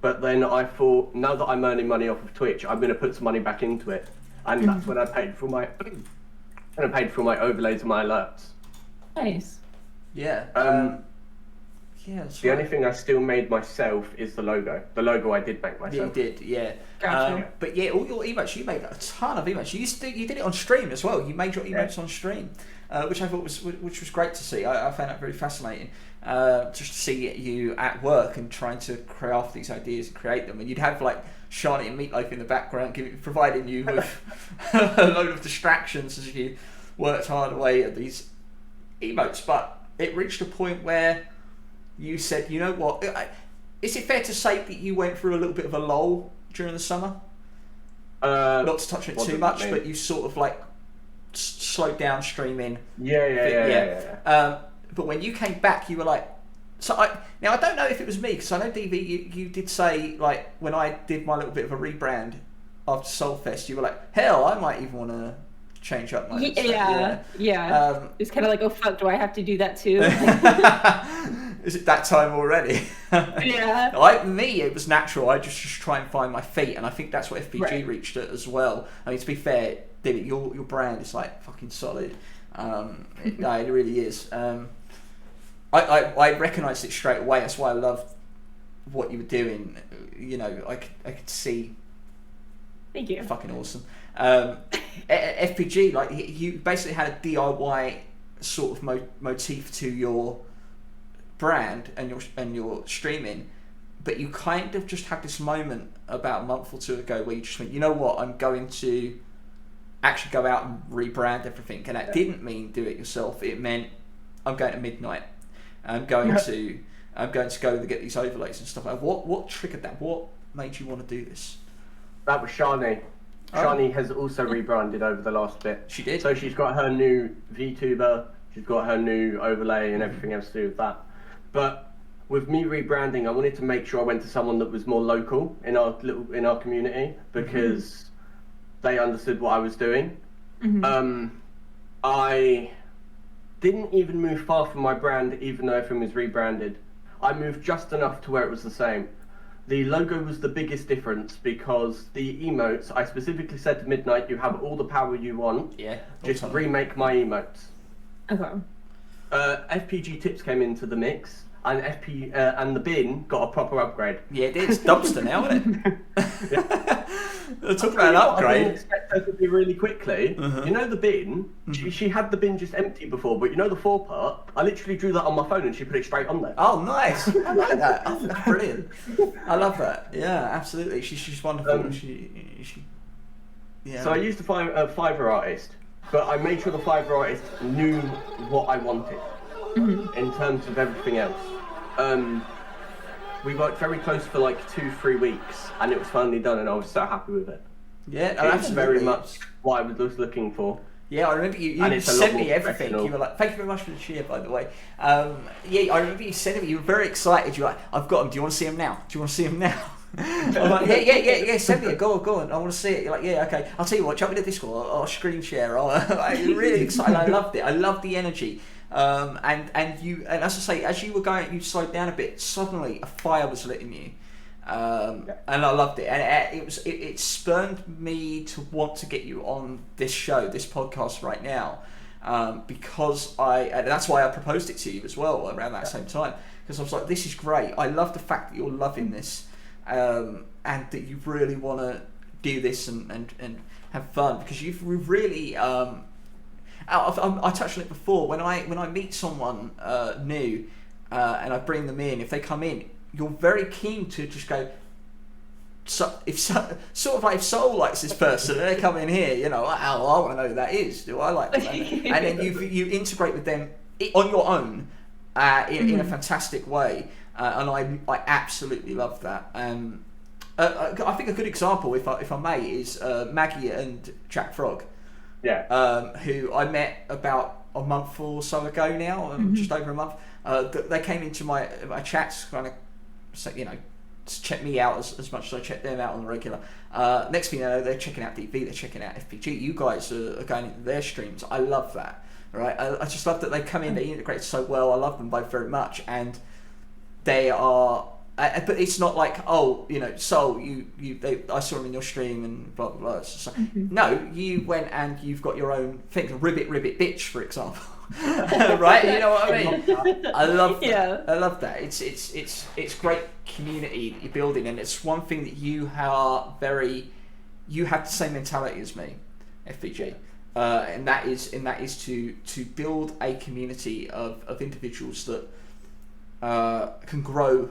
But then I thought, now that I'm earning money off of Twitch, I'm going to put some money back into it, and that's when I paid for my overlays and my alerts. Nice. Yeah. Yeah, the only thing I still made myself is the logo. The logo I did make myself. Yeah, you did, yeah. Gotcha. But yeah, all your emotes, you made a ton of emotes. You did it on stream as well. You made your emotes on stream, which I thought was great to see. I found that very fascinating. Just to see you at work and trying to craft these ideas and create them, and you'd have like Shani and Meatloaf in the background, providing you with a load of distractions as you worked hard away at these emotes. But it reached a point where you said, you know what, is it fair to say that you went through a little bit of a lull during the summer? Not to touch on it too much, but you sort of like slowed down streaming. Yeah. But when you came back, you were like, now I don't know if it was me, because I know DV, you did say, like, when I did my little bit of a rebrand after Soulfest, you were like, hell, I might even want to change up my yeah. It's kind of like, oh fuck, do I have to do that too? Is it that time already? Yeah. Like me, it was natural. I just try and find my feet, and I think that's what FPG reached at as well. I mean, to be fair, David, your brand is like fucking solid. It really is. I recognised it straight away. That's why I loved what you were doing. You know, I could see. Thank you. Fucking awesome. FPG, like you basically had a DIY sort of motif to your brand and your streaming, but you kind of just had this moment about a month or two ago where you just went, you know what, I'm going to actually go out and rebrand everything, and that didn't mean do it yourself. It meant I'm going to Midnight. I'm going to go to get these overlays and stuff. What triggered that? What made you want to do this? That was Shani. Shani has also rebranded over the last bit. She did. So she's got her new VTuber, she's got her new overlay and everything else to do with that. But with me rebranding, I wanted to make sure I went to someone that was more local in our community, because they understood what I was doing. I didn't even move far from my brand, even though everything was rebranded. I moved just enough to where it was the same. The logo was the biggest difference, because the emotes, I specifically said to Midnight, you have all the power you want. Yeah. Just remake my emotes. Okay. FPG Tips came into the mix, and and the bin got a proper upgrade. Yeah, it is. Dumpster now, isn't it? Talk about an upgrade. I didn't expect her to do really quickly. You know the bin? She had the bin just empty before, but you know the forepart? I literally drew that on my phone and she put it straight on there. Oh, nice. I like that. Oh, that's brilliant. I love that. Yeah, absolutely. She's wonderful. So I used a Fiverr artist but I made sure the 5 artist knew what I wanted in terms of everything else. We worked very close for like 2-3 weeks, and it was finally done, and I was so happy with it. Yeah, it's very much what I was looking for. Yeah, I remember you sent me everything. You were like, thank you very much for the cheer, by the way. Yeah, I remember you sending me, you were very excited. You were like, I've got them. Do you want to see them now? Do you want to see them now? I'm like, yeah, send me it. Go on. I want to see it. You're like, yeah, okay. I'll tell you what, jump into Discord. I'll screen share. I'm really excited. I loved it. I loved the energy. And as I say, as you were going, you slowed down a bit. Suddenly, a fire was lit in you. And I loved it, and it spurred me to want to get you on this show, this podcast right now, because and that's why I proposed it to you as well around that same time, because I was like, this is great. I love the fact that you're loving this, and that you really want to do this and have fun, because you've really I touched on it before. When I meet someone new, and I bring them in, if they come in, you're very keen to just go. So if Sol likes this person and they come in here, you know, I want to know who that is. Do I like them? And then you integrate with them on your own in a fantastic way, and I absolutely love that. I think a good example, if I may, is Maggie and Jack Frog. Yeah. Who I met about a month or so ago now, just over a month. They came into my chats, kind of, you know, to check me out as much as I check them out on the regular. Next thing you know, they're checking out DV, they're checking out FPG. You guys are going into their streams. I love that. Right? I just love that they come in, they integrate so well. I love them both very much, and they are. But it's not like, oh, you know, Sol, I saw him in your stream and blah blah blah. So, no, you went and you've got your own thing. Ribbit bitch, for example. Right? You know what I mean? I love that. Yeah. I love that. It's great community that you're building, and it's one thing that you have the same mentality as me, FPG. And that is to build a community of individuals that can grow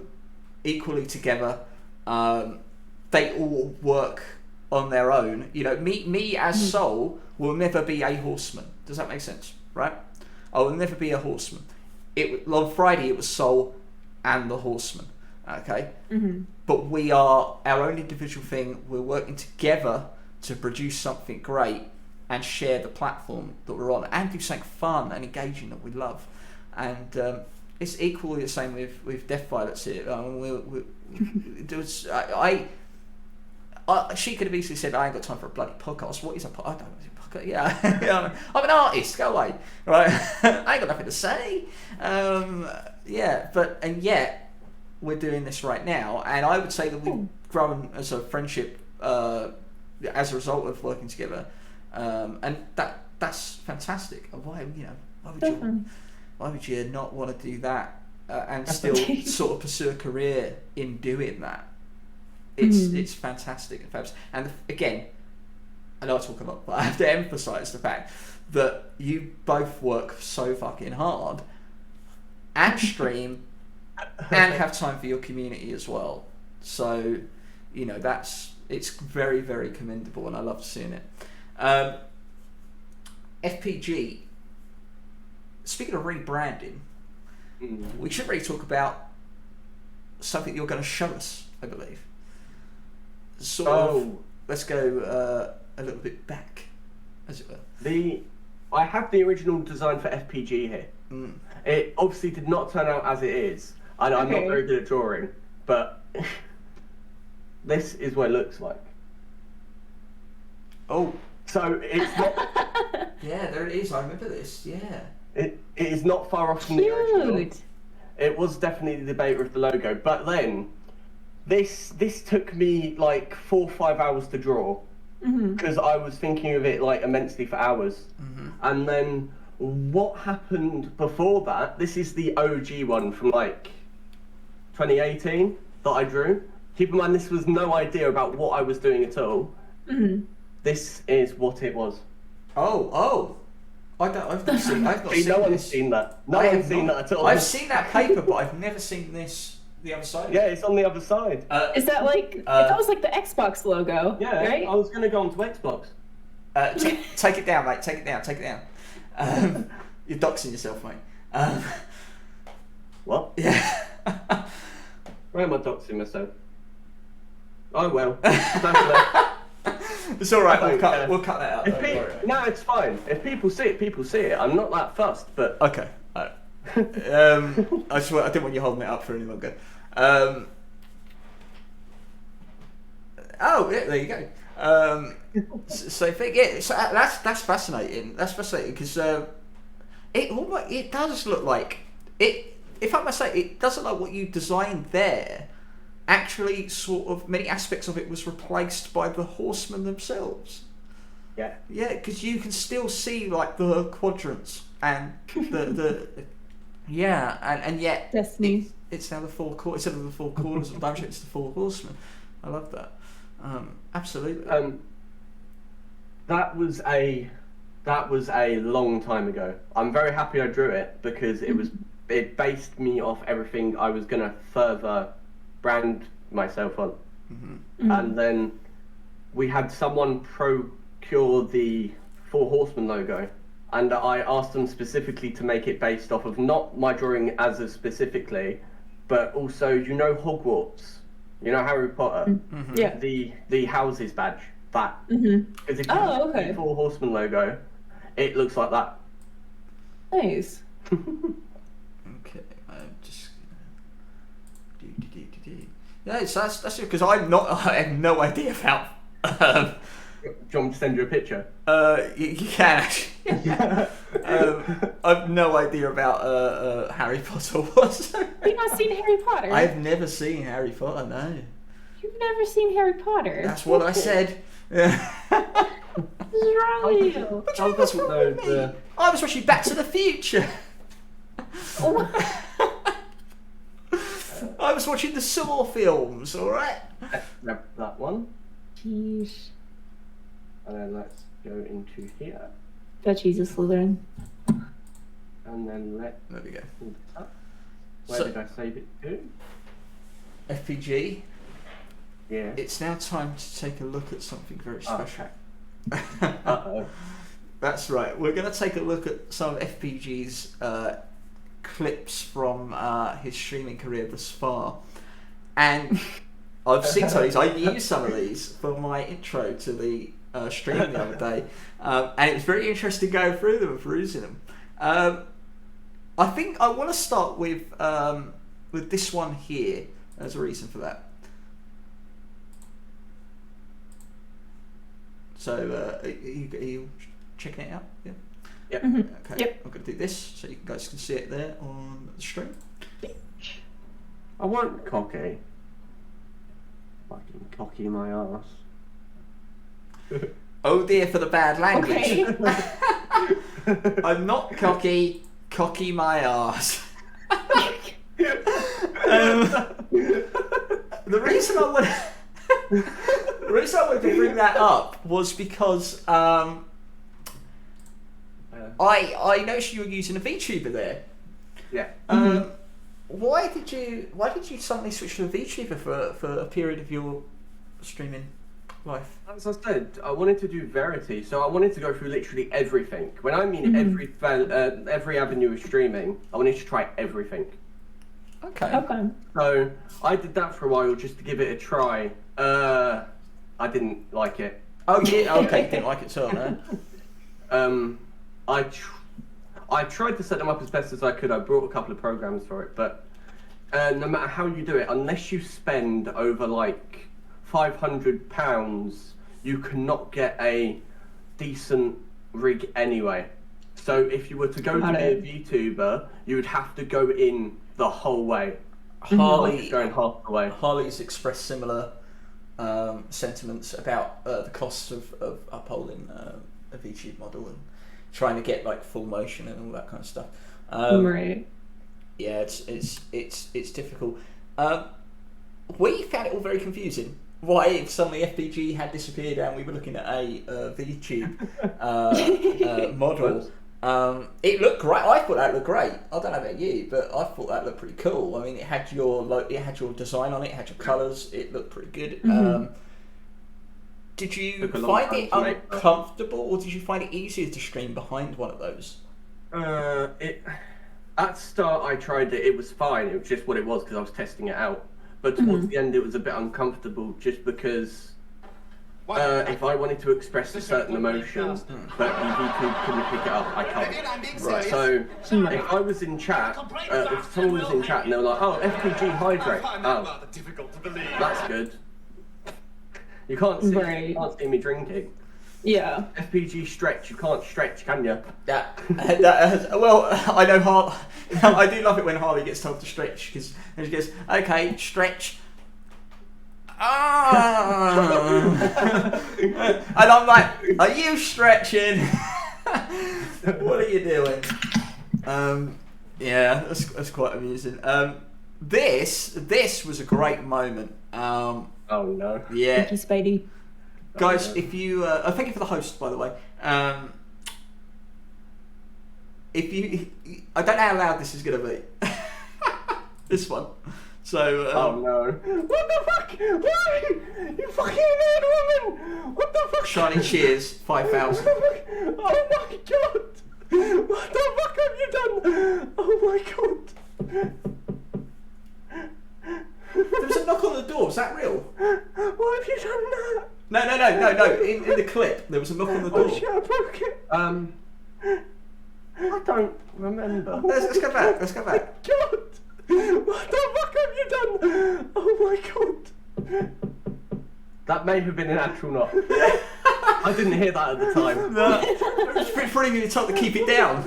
equally together. They all work on their own. You know, me as Sol will never be a horseman. Does that make sense? Right? I will never be a horseman. On Friday it was Sol and the Horsemen. Okay? But we are our own individual thing. We're working together to produce something great and share the platform that we're on, and do something fun and engaging that we love. And it's equally the same with Death Pilots here. She could have easily said, I ain't got time for a bloody podcast. What is a podcast? I don't know. Yeah, I'm an artist. Go away. Right? I ain't got nothing to say. And yet we're doing this right now, and I would say that we've grown as a friendship as a result of working together, and that's fantastic. Why would you not want to do that and still sort of pursue a career in doing that? It's fantastic and fabulous. And again, I know I talk a lot, but I have to emphasise the fact that you both work so fucking hard and stream and have time for your community as well. So, you know, it's very, very commendable, and I love seeing it. FPG, speaking of rebranding, we should really talk about something you're going to show us, I believe. Let's go a little bit back, as it were. I have the original design for FPG here. It obviously did not turn out as it is, and I'm not very good at drawing, but this is what it looks like. Oh, so it's not. Yeah, there it is. I remember this. Yeah. It is not far off from the original. It was definitely the debate with the logo, but then this took me like 4 or 5 hours to draw, because I was thinking of it like immensely for hours. And then what happened before that? This is the OG one from like 2018 that I drew. Keep in mind, this was no idea about what I was doing at all. This is what it was. I've not seen this. No one's seen that. No one's seen that at all. I've seen that paper, but I've never seen this. The other side. Yeah, it's on the other side. Is that like that was like the Xbox logo? Yeah, right? I was going to go onto Xbox. Take it down, mate. Take it down. You're doxing yourself, mate. What? Yeah. Where am I doxing myself? Oh well. It's all right. We'll cut that out. No, it's fine. If people see it, people see it. I'm not that fussed, but okay. I didn't want you holding it up for any longer. Oh, yeah, there you go. So that's fascinating. That's fascinating because it does look like it. If I must say, it doesn't look like what you designed there. Actually, sort of many aspects of it was replaced by the Horsemen themselves. Yeah. Yeah, because you can still see like the quadrants and the yeah, and yet Destiny. It's now the four corners instead of the four corners of the diamond shape. It's the four horsemen. I love that. Absolutely. That was a long time ago. I'm very happy I drew it because it based me off everything I was gonna further brand myself on. And then we had someone procure the Four Horsemen logo, and I asked them specifically to make it based off of not my drawing as of specifically, but also Hogwarts, Harry Potter, Yeah, the houses badge, that. Because if you look at the Four Horsemen logo, it looks like that. Nice. Okay, I'm just yeah, so that's it because I have no idea about. Do you want me to send you a picture? You can actually. I've no idea about Harry Potter whatsoever. You've not seen Harry Potter? I've never seen Harry Potter. No. You've never seen Harry Potter? That's what I said. What's wrong with you? I was watching Back to the Future. I was watching the Saw films, alright? Grab that one. Jeez. And then let's go into here. Bet Jesus Slytherin. And then There we go. Where did I save it to? FPG. Yeah. It's now time to take a look at something very special. Uh-oh. That's right. We're going to take a look at some of FPG's clips from his streaming career thus far. And I've seen some of these. I used some of these for my intro to the stream the other day. And it's very interesting going through them and perusing them. I think I want to start with this one here. There's a reason for that. So, are you checking it out? Yeah. Yep. Okay. Yep. I'm going to do this so you guys can see it there on the stream. I want cocky. Fucking cocky my ass. Oh dear for the bad language. Okay. I'm not cocky. Cocky my arse. The reason I wanted to bring that up was because I noticed you were using a VTuber there. Yeah. Why did you suddenly switch to a VTuber for a period of your streaming life? As I said, I wanted to do Verity, so I wanted to go through literally everything. When I mean every avenue of streaming, I wanted to try everything. Okay. So I did that for a while just to give it a try. I didn't like it. Oh yeah, okay, didn't like it so no. I tried to set them up as best as I could. I brought a couple of programs for it, but no matter how you do it, unless you spend over like £500, you cannot get a decent rig anyway. So if you were to go to be a VTuber, you would have to go in the whole way. Going half the way. Harley's expressed similar sentiments about the cost of upholding a VTube model and trying to get like full motion and all that kind of stuff. Right. Yeah, it's difficult. We found it all very confusing. Why if suddenly FPG had disappeared and we were looking at a VTube model? It looked great. I thought that looked great. I don't know about you, but I thought that looked pretty cool. I mean, it had your design on it, it had your colours. It looked pretty good. Did you Took a long find it time to make that. uncomfortable, or did you find it easier to stream behind one of those? At start I tried it. It was fine. It was just what it was because I was testing it out. But towards the end, it was a bit uncomfortable just because if I wanted to express a certain emotion, but YouTube couldn't pick it up, I can't. Right. So if I was in chat, if someone was in chat and they were like, "Oh, FPG hydrate," oh, that's good. You can't see, you can't see me drinking. Yeah. FPG stretch, you can't stretch, can you? Well, I know I do love it when Harley gets told to stretch, because she goes, "Okay, stretch." And I'm like, "Are you stretching? What are you doing?" Yeah, that's quite amusing. This was a great moment. Oh no. Yeah. Thank you, Spidey. Guys, if you, thank you for the host, by the way. If you, I don't know how loud this is going to be. This one. So. Oh no. What the fuck? Why? You fucking mad woman! What the fuck? Shiny cheers, 5,000. Oh my god! What the fuck have you done? Oh my god! There was a knock on the door. Was that real? Why have you done that? No. In the clip, there was a knock on the door. Oh shit! I broke it. I don't remember. Let's go back. Let's go back. God! What the fuck have you done? Oh my god! That may have been an actual knock. I didn't hear that at the time. No, it's pretty nearly told to keep it down.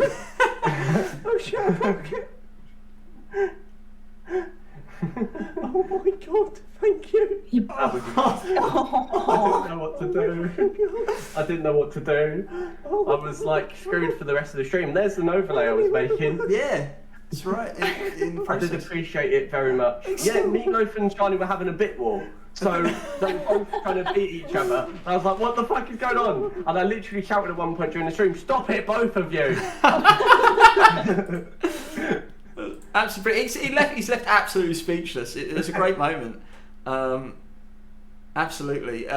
Oh shit! I broke it. Oh my god! Thank you. I didn't know what to do. I didn't know what to do. I was like screwed for the rest of the stream. There's an overlay I was making. Yeah, that's right. I did appreciate it very much. Yeah, Meatloaf and Charlie were having a bit war. So they were both trying to beat each other. I was like, what the fuck is going on? And I literally shouted at one point during the stream, "Stop it, both of you!" Absolutely, he's left absolutely speechless. It was a great moment. Absolutely.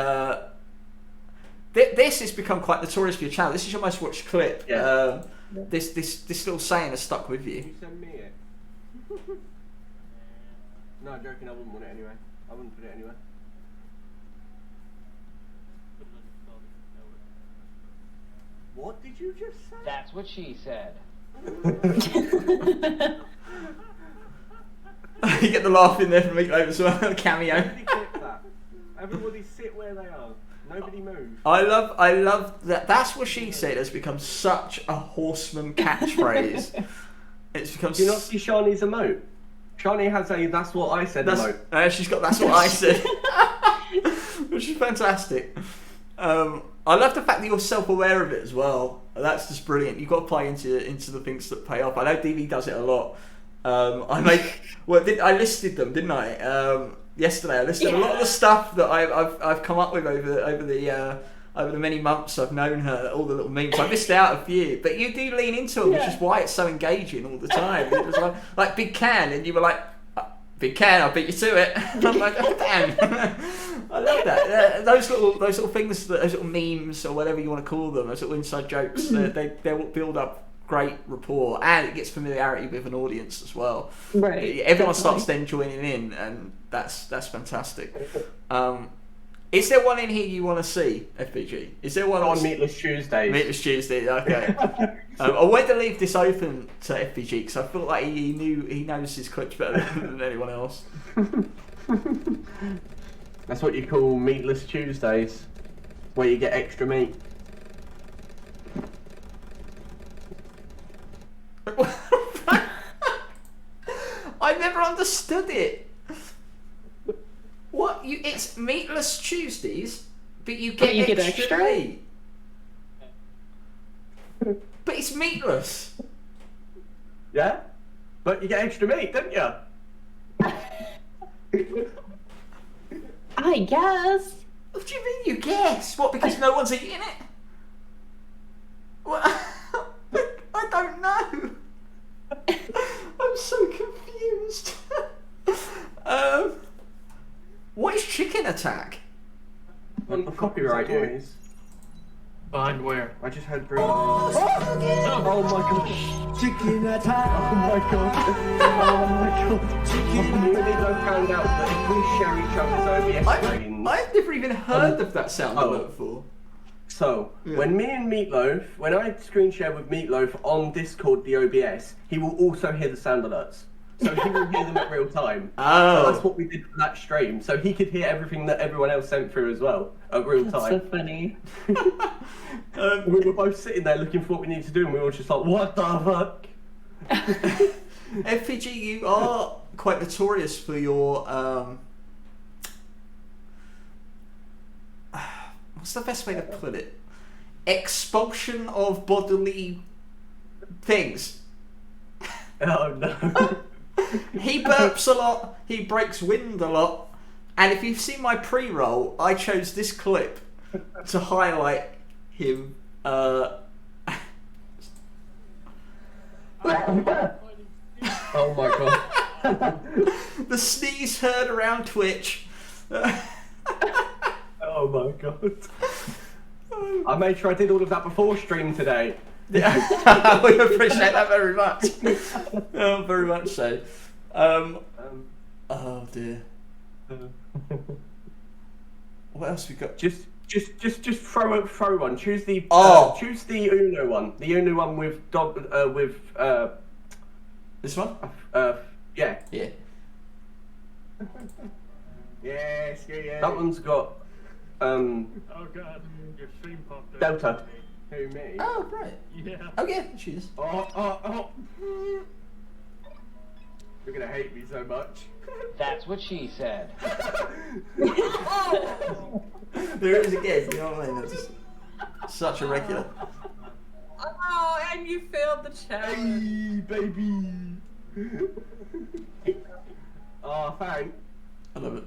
This has become quite notorious for your channel. This is your most watched clip. Yeah. This little saying has stuck with you. Can you send me it? No, I'm joking. I wouldn't want it anyway. I wouldn't put it anywhere. What did you just say? That's what she said. You get the laugh in there from Meatloaf as well, cameo. Everybody clip that. Everybody sit where they are. Nobody move. I love that. That's what she said has become such a Horseman catchphrase. It's become. Do you not see Shani's emote? Shani has a "that's what I said" emote. She's got "that's what I said," which is fantastic. I love the fact that you're self-aware of it as well. That's just brilliant. You've got to play into the things that pay off. I know DV does it a lot. I listed them, didn't I? Yesterday I listed a lot of the stuff that I've come up with over the many months I've known her. All the little memes. I missed out a few, but you do lean into them, which is why it's so engaging all the time. It was like Big Can, and you were like, "Big Can, I'll beat you to it." And I'm like, "Oh damn." I love that. Those little things, those little memes or whatever you want to call them, those little inside jokes. They will build up great rapport, and it gets familiarity with an audience as well. Right. Everyone starts then joining in, and that's fantastic. Is there one in here you want to see, FPG? Is there one on Meatless Tuesdays? Meatless Tuesday, okay. I wanted to leave this open to FPG because I feel like he knows his clips better than anyone else. That's what you call Meatless Tuesdays, where you get extra meat. I never understood it. What? It's Meatless Tuesdays, but you get extra meat. But it's meatless. Yeah? But you get extra meat, don't you? I guess. What do you mean you guess? What, because no one's eating it? What? I don't know. I'm so confused. What is chicken attack? on the copyright noise. Behind where? I just heard breathing. Oh my god. Chicken attack. Oh my god. Oh my god. Chicken. We found out that if we share each other's OBS screens. I've never even heard of that sound alert before. So, when me and Meatloaf, when I screen share with Meatloaf on Discord the OBS, he will also hear the sound alerts. So he will hear them at real time. Oh. So that's what we did for that stream. So he could hear everything that everyone else sent through as well at real time. That's so funny. We were both sitting there looking for what we needed to do, and we were just like, what the fuck? FPG, you are quite notorious for your what's the best way to put it? Expulsion of bodily things. Oh no. He burps a lot, he breaks wind a lot, and if you've seen my pre-roll, I chose this clip to highlight him. Oh my god. The sneeze heard around Twitch. Oh my god. I made sure I did all of that before stream today. Yeah, we appreciate that very much. Oh, very much so. Oh dear. What else we got? Just throw one. Choose the choose the Uno one. The Uno one with This one? Yeah. Yeah. Yes, yeah. That one's got Oh god, your stream popped up. Delta. Who, me? Oh right. Yeah. Oh yeah, cheers. Oh. You're gonna hate me so much. That's what she said. There it is again, you know what I mean? That's just such a regular. Oh, and you failed the challenge. Hey, baby. Oh, thanks. I love it.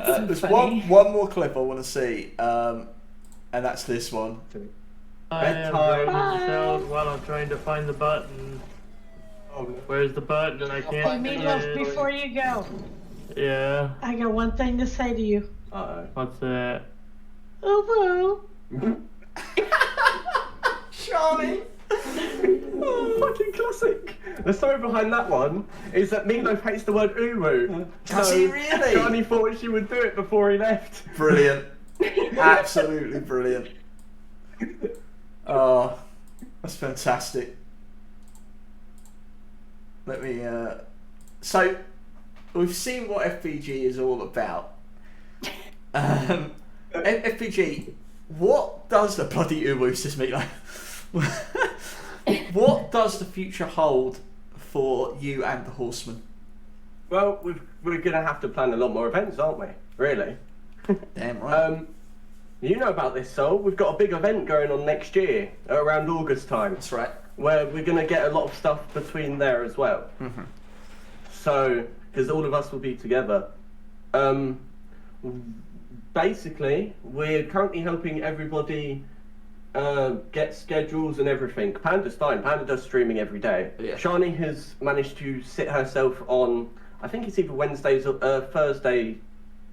So There's funny. one more clip I want to see, and that's this one. I am Bedtime. driving myself while I'm trying to find the button. Oh, no. Where's the button? And I Hey, can't see Meatloaf, it. before you go, Yeah. I got one thing to say to you. Uh-oh. What's that? Oh, Charlie! Oh, fucking classic. The story behind that one is that Meatloaf hates the word uwu. Does he really? Johnny thought she would do it before he left. Brilliant. Absolutely brilliant. Oh, that's fantastic. Let me, so, we've seen what FPG is all about. FPG, what does the bloody uwu system like? What does the future hold for you and the Horsemen? Well, we're going to have to plan a lot more events, aren't we? Really? Damn right. You know about this, Sol. We've got a big event going on next year, around August time, That's right. where we're going to get a lot of stuff between there as well. Mm-hmm. So, because all of us will be together. Basically, we're currently helping everybody get schedules and everything. Panda's fine. Panda does streaming every day. Yeah. Shani has managed to sit herself on, I think it's either Wednesdays or Thursday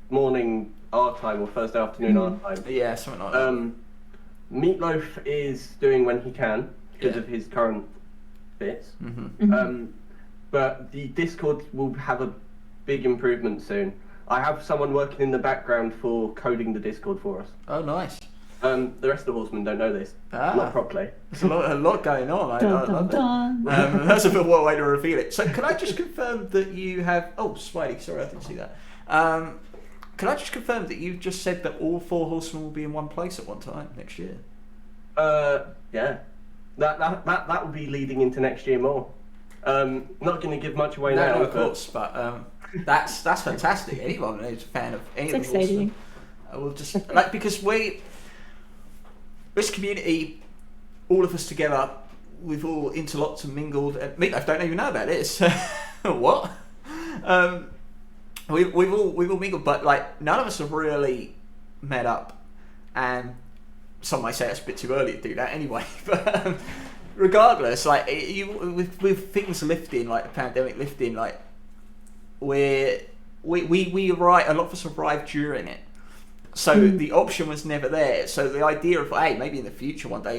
morning our time or Thursday afternoon our time. Yeah, something like that. Meatloaf is doing when he can because Yeah. of his current bits. Mm-hmm. But the Discord will have a big improvement soon. I have someone working in the background for coding the Discord for us. Oh, nice. The rest of the Horsemen don't know this. Not properly. There's a lot going on. I love it. Dun. That's a bit what way to reveal it. So, can I just confirm that you have? Oh, Spidey, sorry, I didn't see that. Can I just confirm that you've just said that all 4 Horsemen will be in one place at one time next year? Yeah. That will be leading into next year more. Not going to give much away now. No, of course, but that's fantastic. Anyone who's a fan of any It's of the Horsemen, exciting. will just because this community, all of us together, we've all interlocked and mingled. And Meatloaf don't even know about it. It's, what? We've all mingled, but like none of us have really met up. And some might say it's a bit too early to do that anyway. But regardless, like with things lifting, like the pandemic lifting, like we arrived. A lot of us arrived during it, So the option was never there. So the idea of, hey, maybe in the future one day,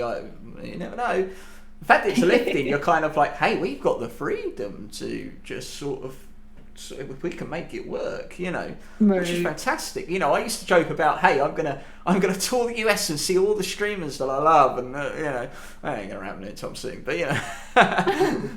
you never know. The fact that it's lifting, you're kind of like, hey, we've got the freedom to just sort of, if we can make it work, which is fantastic. I used to joke about, hey, I'm gonna tour the US and see all the streamers that I love, and that ain't gonna happen anytime soon. But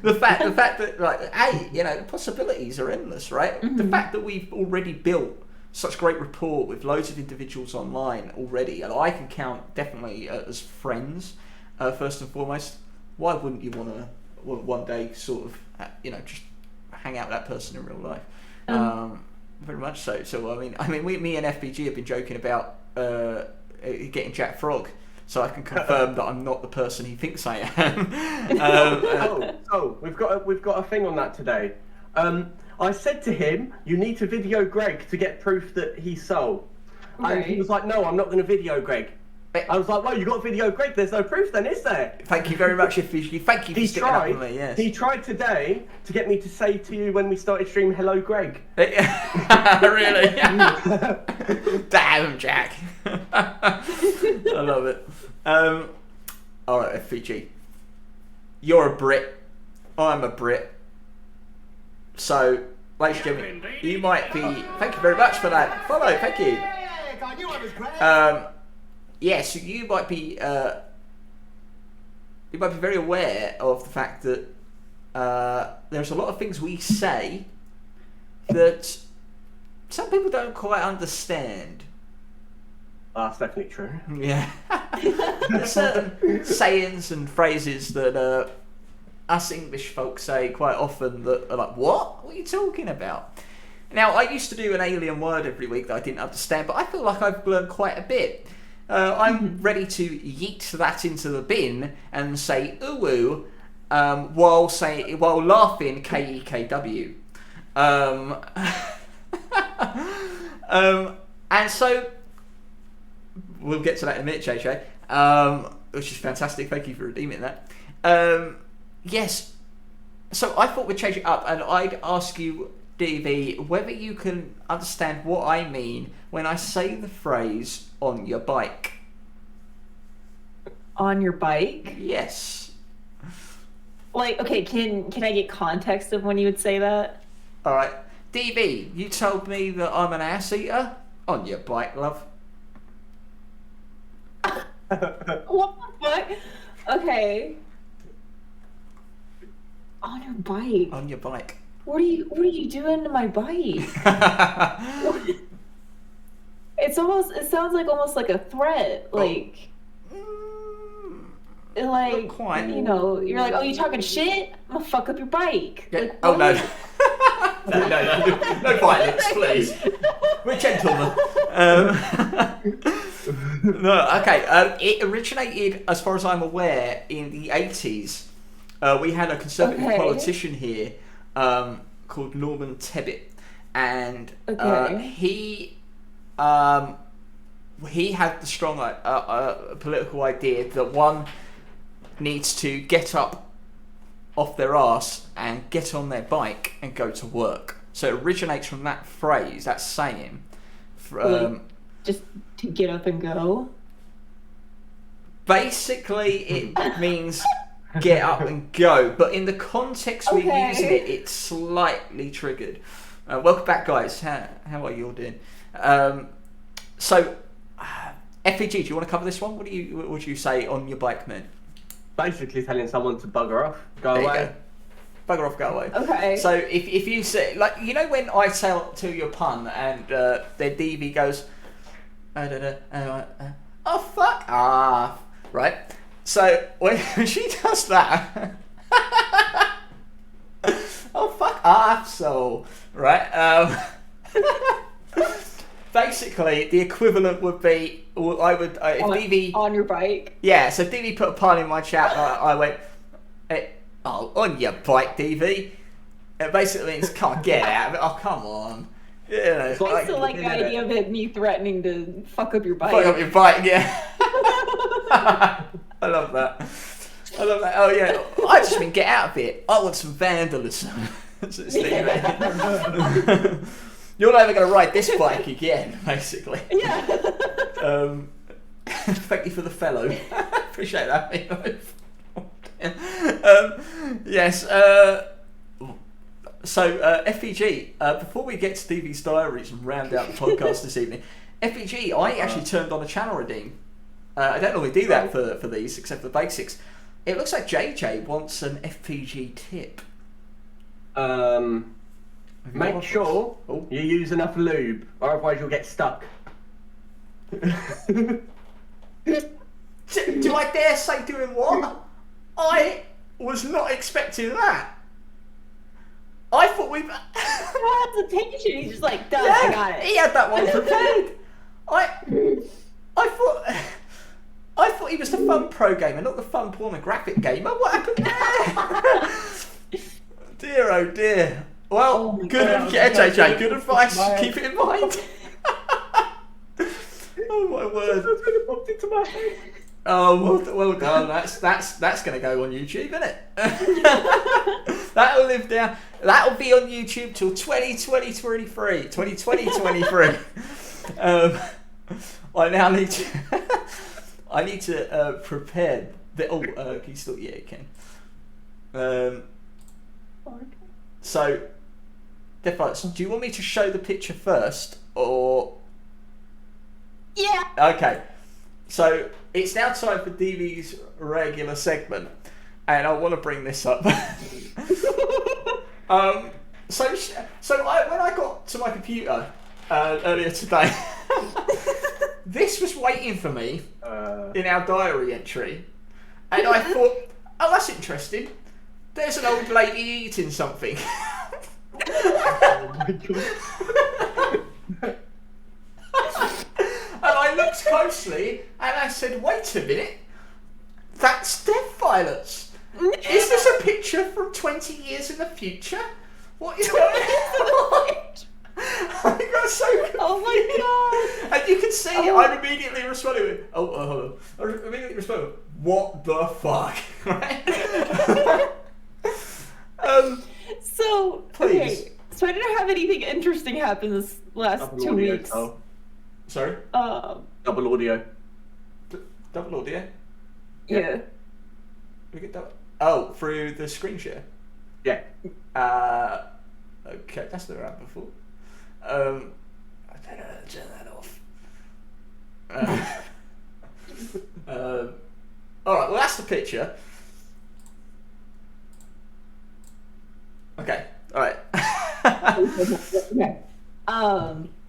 the fact that like, hey, the possibilities are endless, right? Mm-hmm. The fact that we've already built such great rapport with loads of individuals online already, and I can count definitely as friends first and foremost. Why wouldn't you want to one day sort of just hang out with that person in real life? Very much so. So I mean, me and FPG have been joking about getting Jack Frog, so I can confirm that I'm not the person he thinks I am. We've got a thing on that today. I said to him, you need to video Greg to get proof that he's Sol. Right. And he was like, no, I'm not going to video Greg. I was like, well, you got video Greg, there's no proof then, is there? Thank you very much, FPG. Thank you for sticking up with me, yes. He tried today to get me to say to you when we started streaming, hello, Greg. Really? Damn, Jack. I love it. Alright, FPG. You're a Brit. I'm a Brit. So, ladies and gentlemen, you might be... Thank you very much for that follow, thank you. Yes, you might be very aware of the fact that there's a lot of things we say that some people don't quite understand. That's definitely true. Yeah. There's certain sayings and phrases that us English folks say quite often that are like, what? What are you talking about? Now, I used to do an alien word every week that I didn't understand, but I feel like I've learned quite a bit. I'm ready to yeet that into the bin and say ooh while laughing KEKW. And so we'll get to that in a minute, JJ. Which is fantastic. Thank you for redeeming that. Yes. So I thought we'd change it up, and I'd ask you, DV, whether you can understand what I mean when I say the phrase on your bike. On your bike? Yes. Like, okay, can I get context of when you would say that? Alright. DV, you told me that I'm an ass eater? On your bike, love. What the fuck? Okay. On your bike? On your bike. What are you doing to my bike? It sounds like almost like a threat. Like, like, quite. You're like, oh, you talking shit? I'm gonna fuck up your bike. Yeah. Like, oh no. No violence, please. We're gentlemen. No, okay. It originated, as far as I'm aware, in the 80s. We had a conservative politician here called Norman Tebbit, and he had the strong political idea that one needs to get up off their arse and get on their bike and go to work. So it originates from that phrase, that saying. Just to get up and go? Basically, it means get up and go, but in the context we're using it, it's slightly triggered. Welcome back, guys. How are you all doing? So, FPG, do you want to cover this one? What would you say on your bike, man? Basically telling someone to bugger off, go away. Bugger off, go away. Okay. So if you say, like, when I tell you a pun and the DV goes, oh fuck off, right? So when she does that, oh fuck off, so right. Basically, the equivalent would be, I would if DV on your bike. Yeah, so DV put a pun in my chat. I went, on your bike, DV. It basically means can't get out of it. Oh come on. I still like the idea of it, me threatening to fuck up your bike. Fuck up your bike, yeah. I love that. Oh yeah, I just mean get out of it. I want some vandalism. You're never going to ride this bike again, basically. Yeah. Thank you for the fellow. Appreciate that. Yes. So, FPG, before we get to DV's Diaries and round out the podcast this evening, FPG, I actually turned on a channel redeem. I don't normally do that for these, except for the basics. It looks like JJ wants an FPG tip. Make sure you use enough lube, or otherwise you'll get stuck. Do I dare say doing what? I was not expecting that. I thought we. That's a patient. He's just like, done. I got it. He had that one prepared. I thought he was the FunProGamer, not the fun pornographic gamer. What happened there? Dear, oh dear. Well, JJ, good advice. Keep it in mind. Oh my word! That's really popped into my head. Oh, well done. That's going to go on YouTube, isn't it? That'll live down. That'll be on YouTube till 2023. I now need to. I need to prepare. Can you still? Yeah, you can. So, do you want me to show the picture first, or? Yeah. Okay. So it's now time for DV's regular segment, and I want to bring this up. When I got to my computer earlier today, this was waiting for me in our diary entry, and I thought, oh, that's interesting. There's an old lady eating something. Oh my god. And I looked closely and I said, wait a minute, that's Death Violets. Is this a picture from 20 years in the future? What is going on? I got so confused. Oh my god. And you can see I immediately responded with, hold on. I immediately responded with, what the fuck? Right? So, please. Okay. So I didn't have anything interesting happen this last 2 weeks. Oh. Sorry? Double audio. Double audio? Yeah. We get double. Oh, through the screen share? Yeah. Okay, that's never happened before. I don't know how to turn that off. Alright, well that's the picture. Okay, alright. Okay.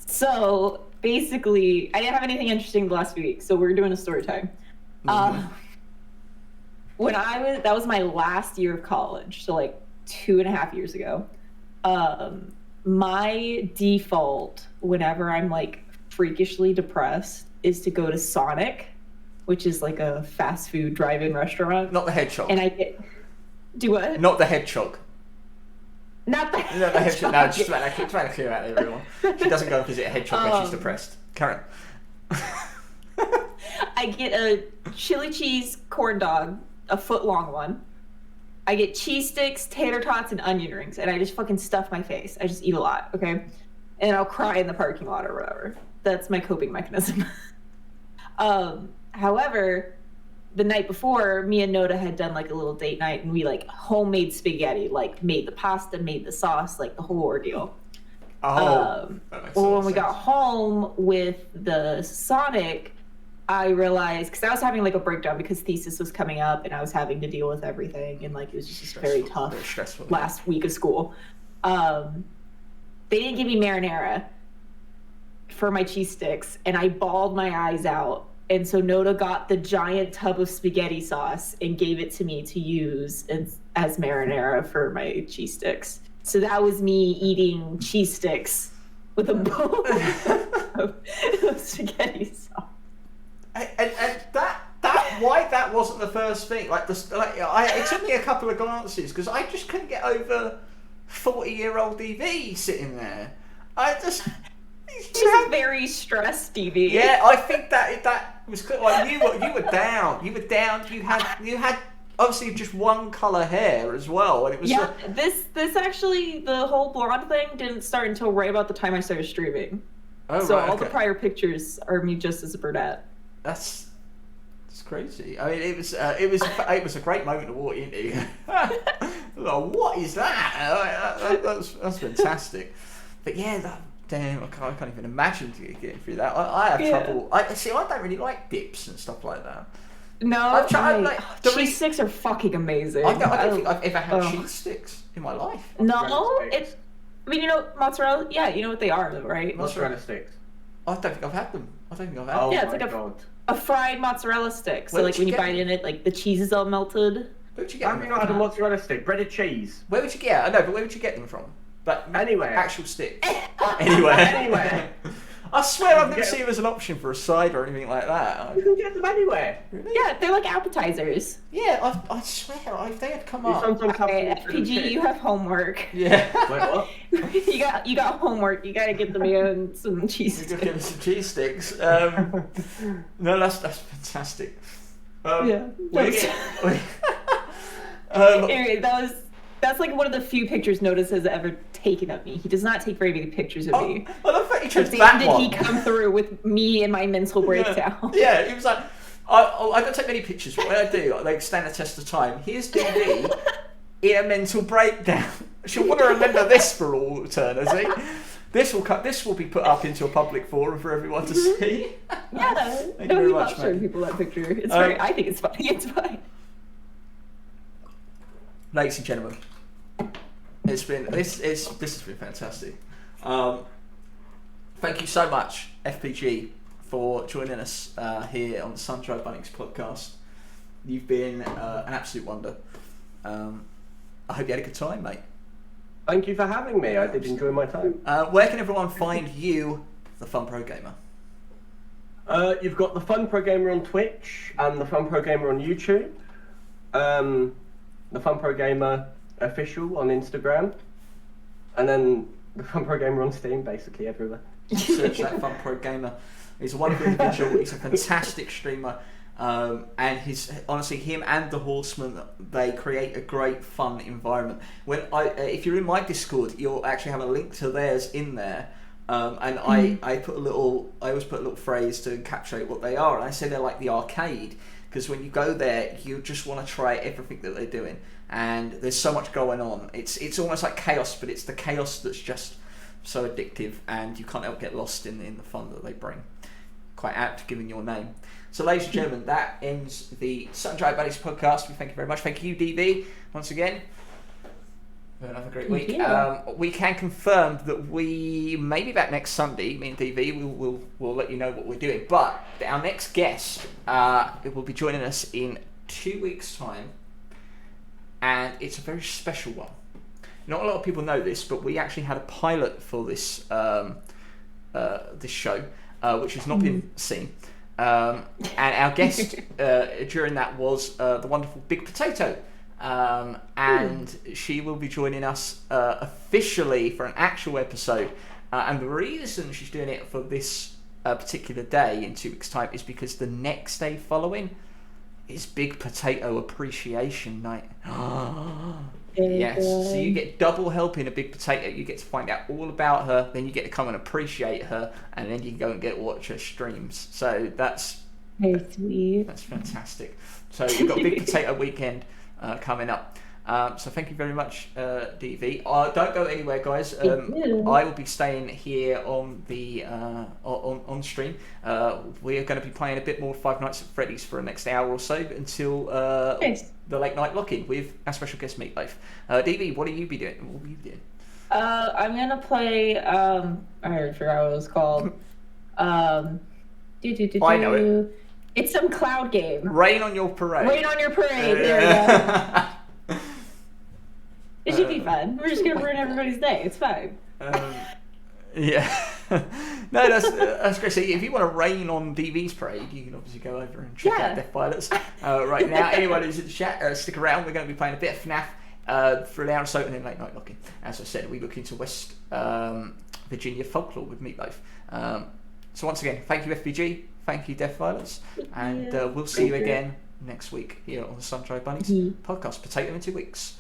So basically, I didn't have anything interesting the last few weeks, so we're doing a story time. That was my last year of college, so like 2.5 years ago. My default whenever I'm like freakishly depressed is to go to Sonic, which is like a fast food drive-in restaurant. Not the hedgehog. And I do what? Not the hedgehog. Not the hedgehog. No, just trying to clear out everyone. She doesn't go and visit a hedgehog when she's depressed. Karen. I get a chili cheese corn dog, a foot-long one. I get cheese sticks, tater tots, and onion rings, and I just fucking stuff my face. I just eat a lot, okay? And I'll cry in the parking lot or whatever. That's my coping mechanism. However, the night before, me and Noda had done like a little date night, and we like homemade spaghetti, like made the pasta, made the sauce, like the whole ordeal. Well, when we got home with the Sonic, I realized, because I was having like a breakdown because thesis was coming up and I was having to deal with everything, and like it was just very tough last week of school. They didn't give me marinara for my cheese sticks, and I bawled my eyes out. And so Noda got the giant tub of spaghetti sauce and gave it to me to use as marinara for my cheese sticks. So that was me eating cheese sticks with a bowl of spaghetti sauce. And that why that wasn't the first thing. It took me a couple of glances because I just couldn't get over 40-year-old DV sitting there. She's very stressed, DV. Yeah, I think that was clear. Like you were down. You were down. You had obviously just one colour hair as well, and it was this actually, the whole blonde thing didn't start until right about the time I started streaming. All the prior pictures are me just as a brunette. That's crazy. I mean, it was a great moment to walk into. What is that? That's fantastic. But yeah, damn, I can't even imagine getting through that. I have trouble. I don't really like dips and stuff like that. No, I've tried. Cheese sticks are fucking amazing. I don't think I've ever had cheese sticks in my life. No, it's. I mean, mozzarella. Yeah, you know what they are, though, right? Mozzarella sticks. I don't think I've had them. Oh, yeah, it's like a fried mozzarella stick. So like when you bite in it, like the cheese is all melted. Where'd you get them? Have you not had a mozzarella stick? Breaded cheese. Where would you get? I know, but where would you get them from? But anywhere. Actual sticks. Anywhere. I swear I've never seen them as an option for a side or anything like that. You can get them anywhere. Really? Yeah, they're like appetizers. Yeah, I swear if they had come up. FPG, you have homework. Yeah. Wait, what? you got homework. You gotta get the man some cheese sticks. Give him some cheese sticks. No, that's fantastic. Yeah. Anyway, that's like one of the few pictures Notice has ever taken of me. He does not take very many pictures of me. Well, I he chose that one. Did he come through with me and my mental breakdown? Yeah, he was like, I don't take many pictures, but when I do, they stand the test of time. Here's DD in a mental breakdown. She'll want to remember this for all eternity. This will be put up into a public forum for everyone to see. Yeah, Thank you very much, love showing people that picture. It's I think it's funny. It's fine. Ladies and gentlemen, this has been fantastic. Thank you so much, FPG, for joining us here on the Sun-Dried Bunnies Podcast. You've been an absolute wonder. I hope you had a good time, mate. Thank you for having me. I did enjoy my time. Where can everyone find you, the FunProGamer? You've got the FunProGamer on Twitch and the FunProGamer on YouTube. The FunProGamer official on Instagram, and then the FunProGamer on Steam, basically everywhere. Search that FunProGamer. He's a wonderful individual. He's a fantastic streamer, and him and the Horsemen, they create a great fun environment. If you're in my Discord, you'll actually have a link to theirs in there. And I always put a little phrase to encapsulate what they are, and I say they're like the arcade, because when you go there, you just want to try everything that they're doing, and there's so much going on. It's almost like chaos, but it's the chaos that's just so addictive, and you can't help get lost in the fun that they bring. Quite apt given your name. So, ladies and gentlemen, that ends the Sun-Dried Bunnies Podcast. We thank you very much. Thank you, DV, once again. Have a great week. We can confirm that we may be back next Sunday. Me and DV, we'll let you know what we're doing. But our next guest will be joining us in 2 weeks' time, and it's a very special one. Not a lot of people know this, but we actually had a pilot for this this show, which has not been seen. And our guest during that was the wonderful Big Potato. And she will be joining us officially for an actual episode, and the reason she's doing it for this particular day in 2 weeks' time is because the next day following is Big Potato Appreciation Night. Yes, so you get double helping a Big Potato. You get to find out all about her, then you get to come and appreciate her, and then you can go and watch her streams. So that's very sweet. That's fantastic. So we've got Big Potato Weekend coming up. So thank you very much, DV. Don't go anywhere, guys. I will be staying here on the on stream. We are going to be playing a bit more Five Nights at Freddy's for the next hour or so until the late night lock-in with our special guest Meatloaf. DV, what will you be doing? What will you be doing? I'm gonna play. I forgot what it was called. I know it. It's some cloud game. Rain on Your Parade. Rain on Your Parade. There we go. It should be fun. We're just gonna ruin everybody's day. It's fine. Yeah. No, that's great. So if you want to rain on DV's parade, you can obviously go over and check out Death Pilots right now. Anyone who's in the chat, stick around. We're going to be playing a bit of FNAF for an hour or so, and then late night locking. As I said, we look into West Virginia folklore with Meatloaf. So once again, thank you FPG, thank you Death Violence, and we'll see you again next week here on the Sun-Dried Bunnies Mhm. podcast. Potato in 2 weeks.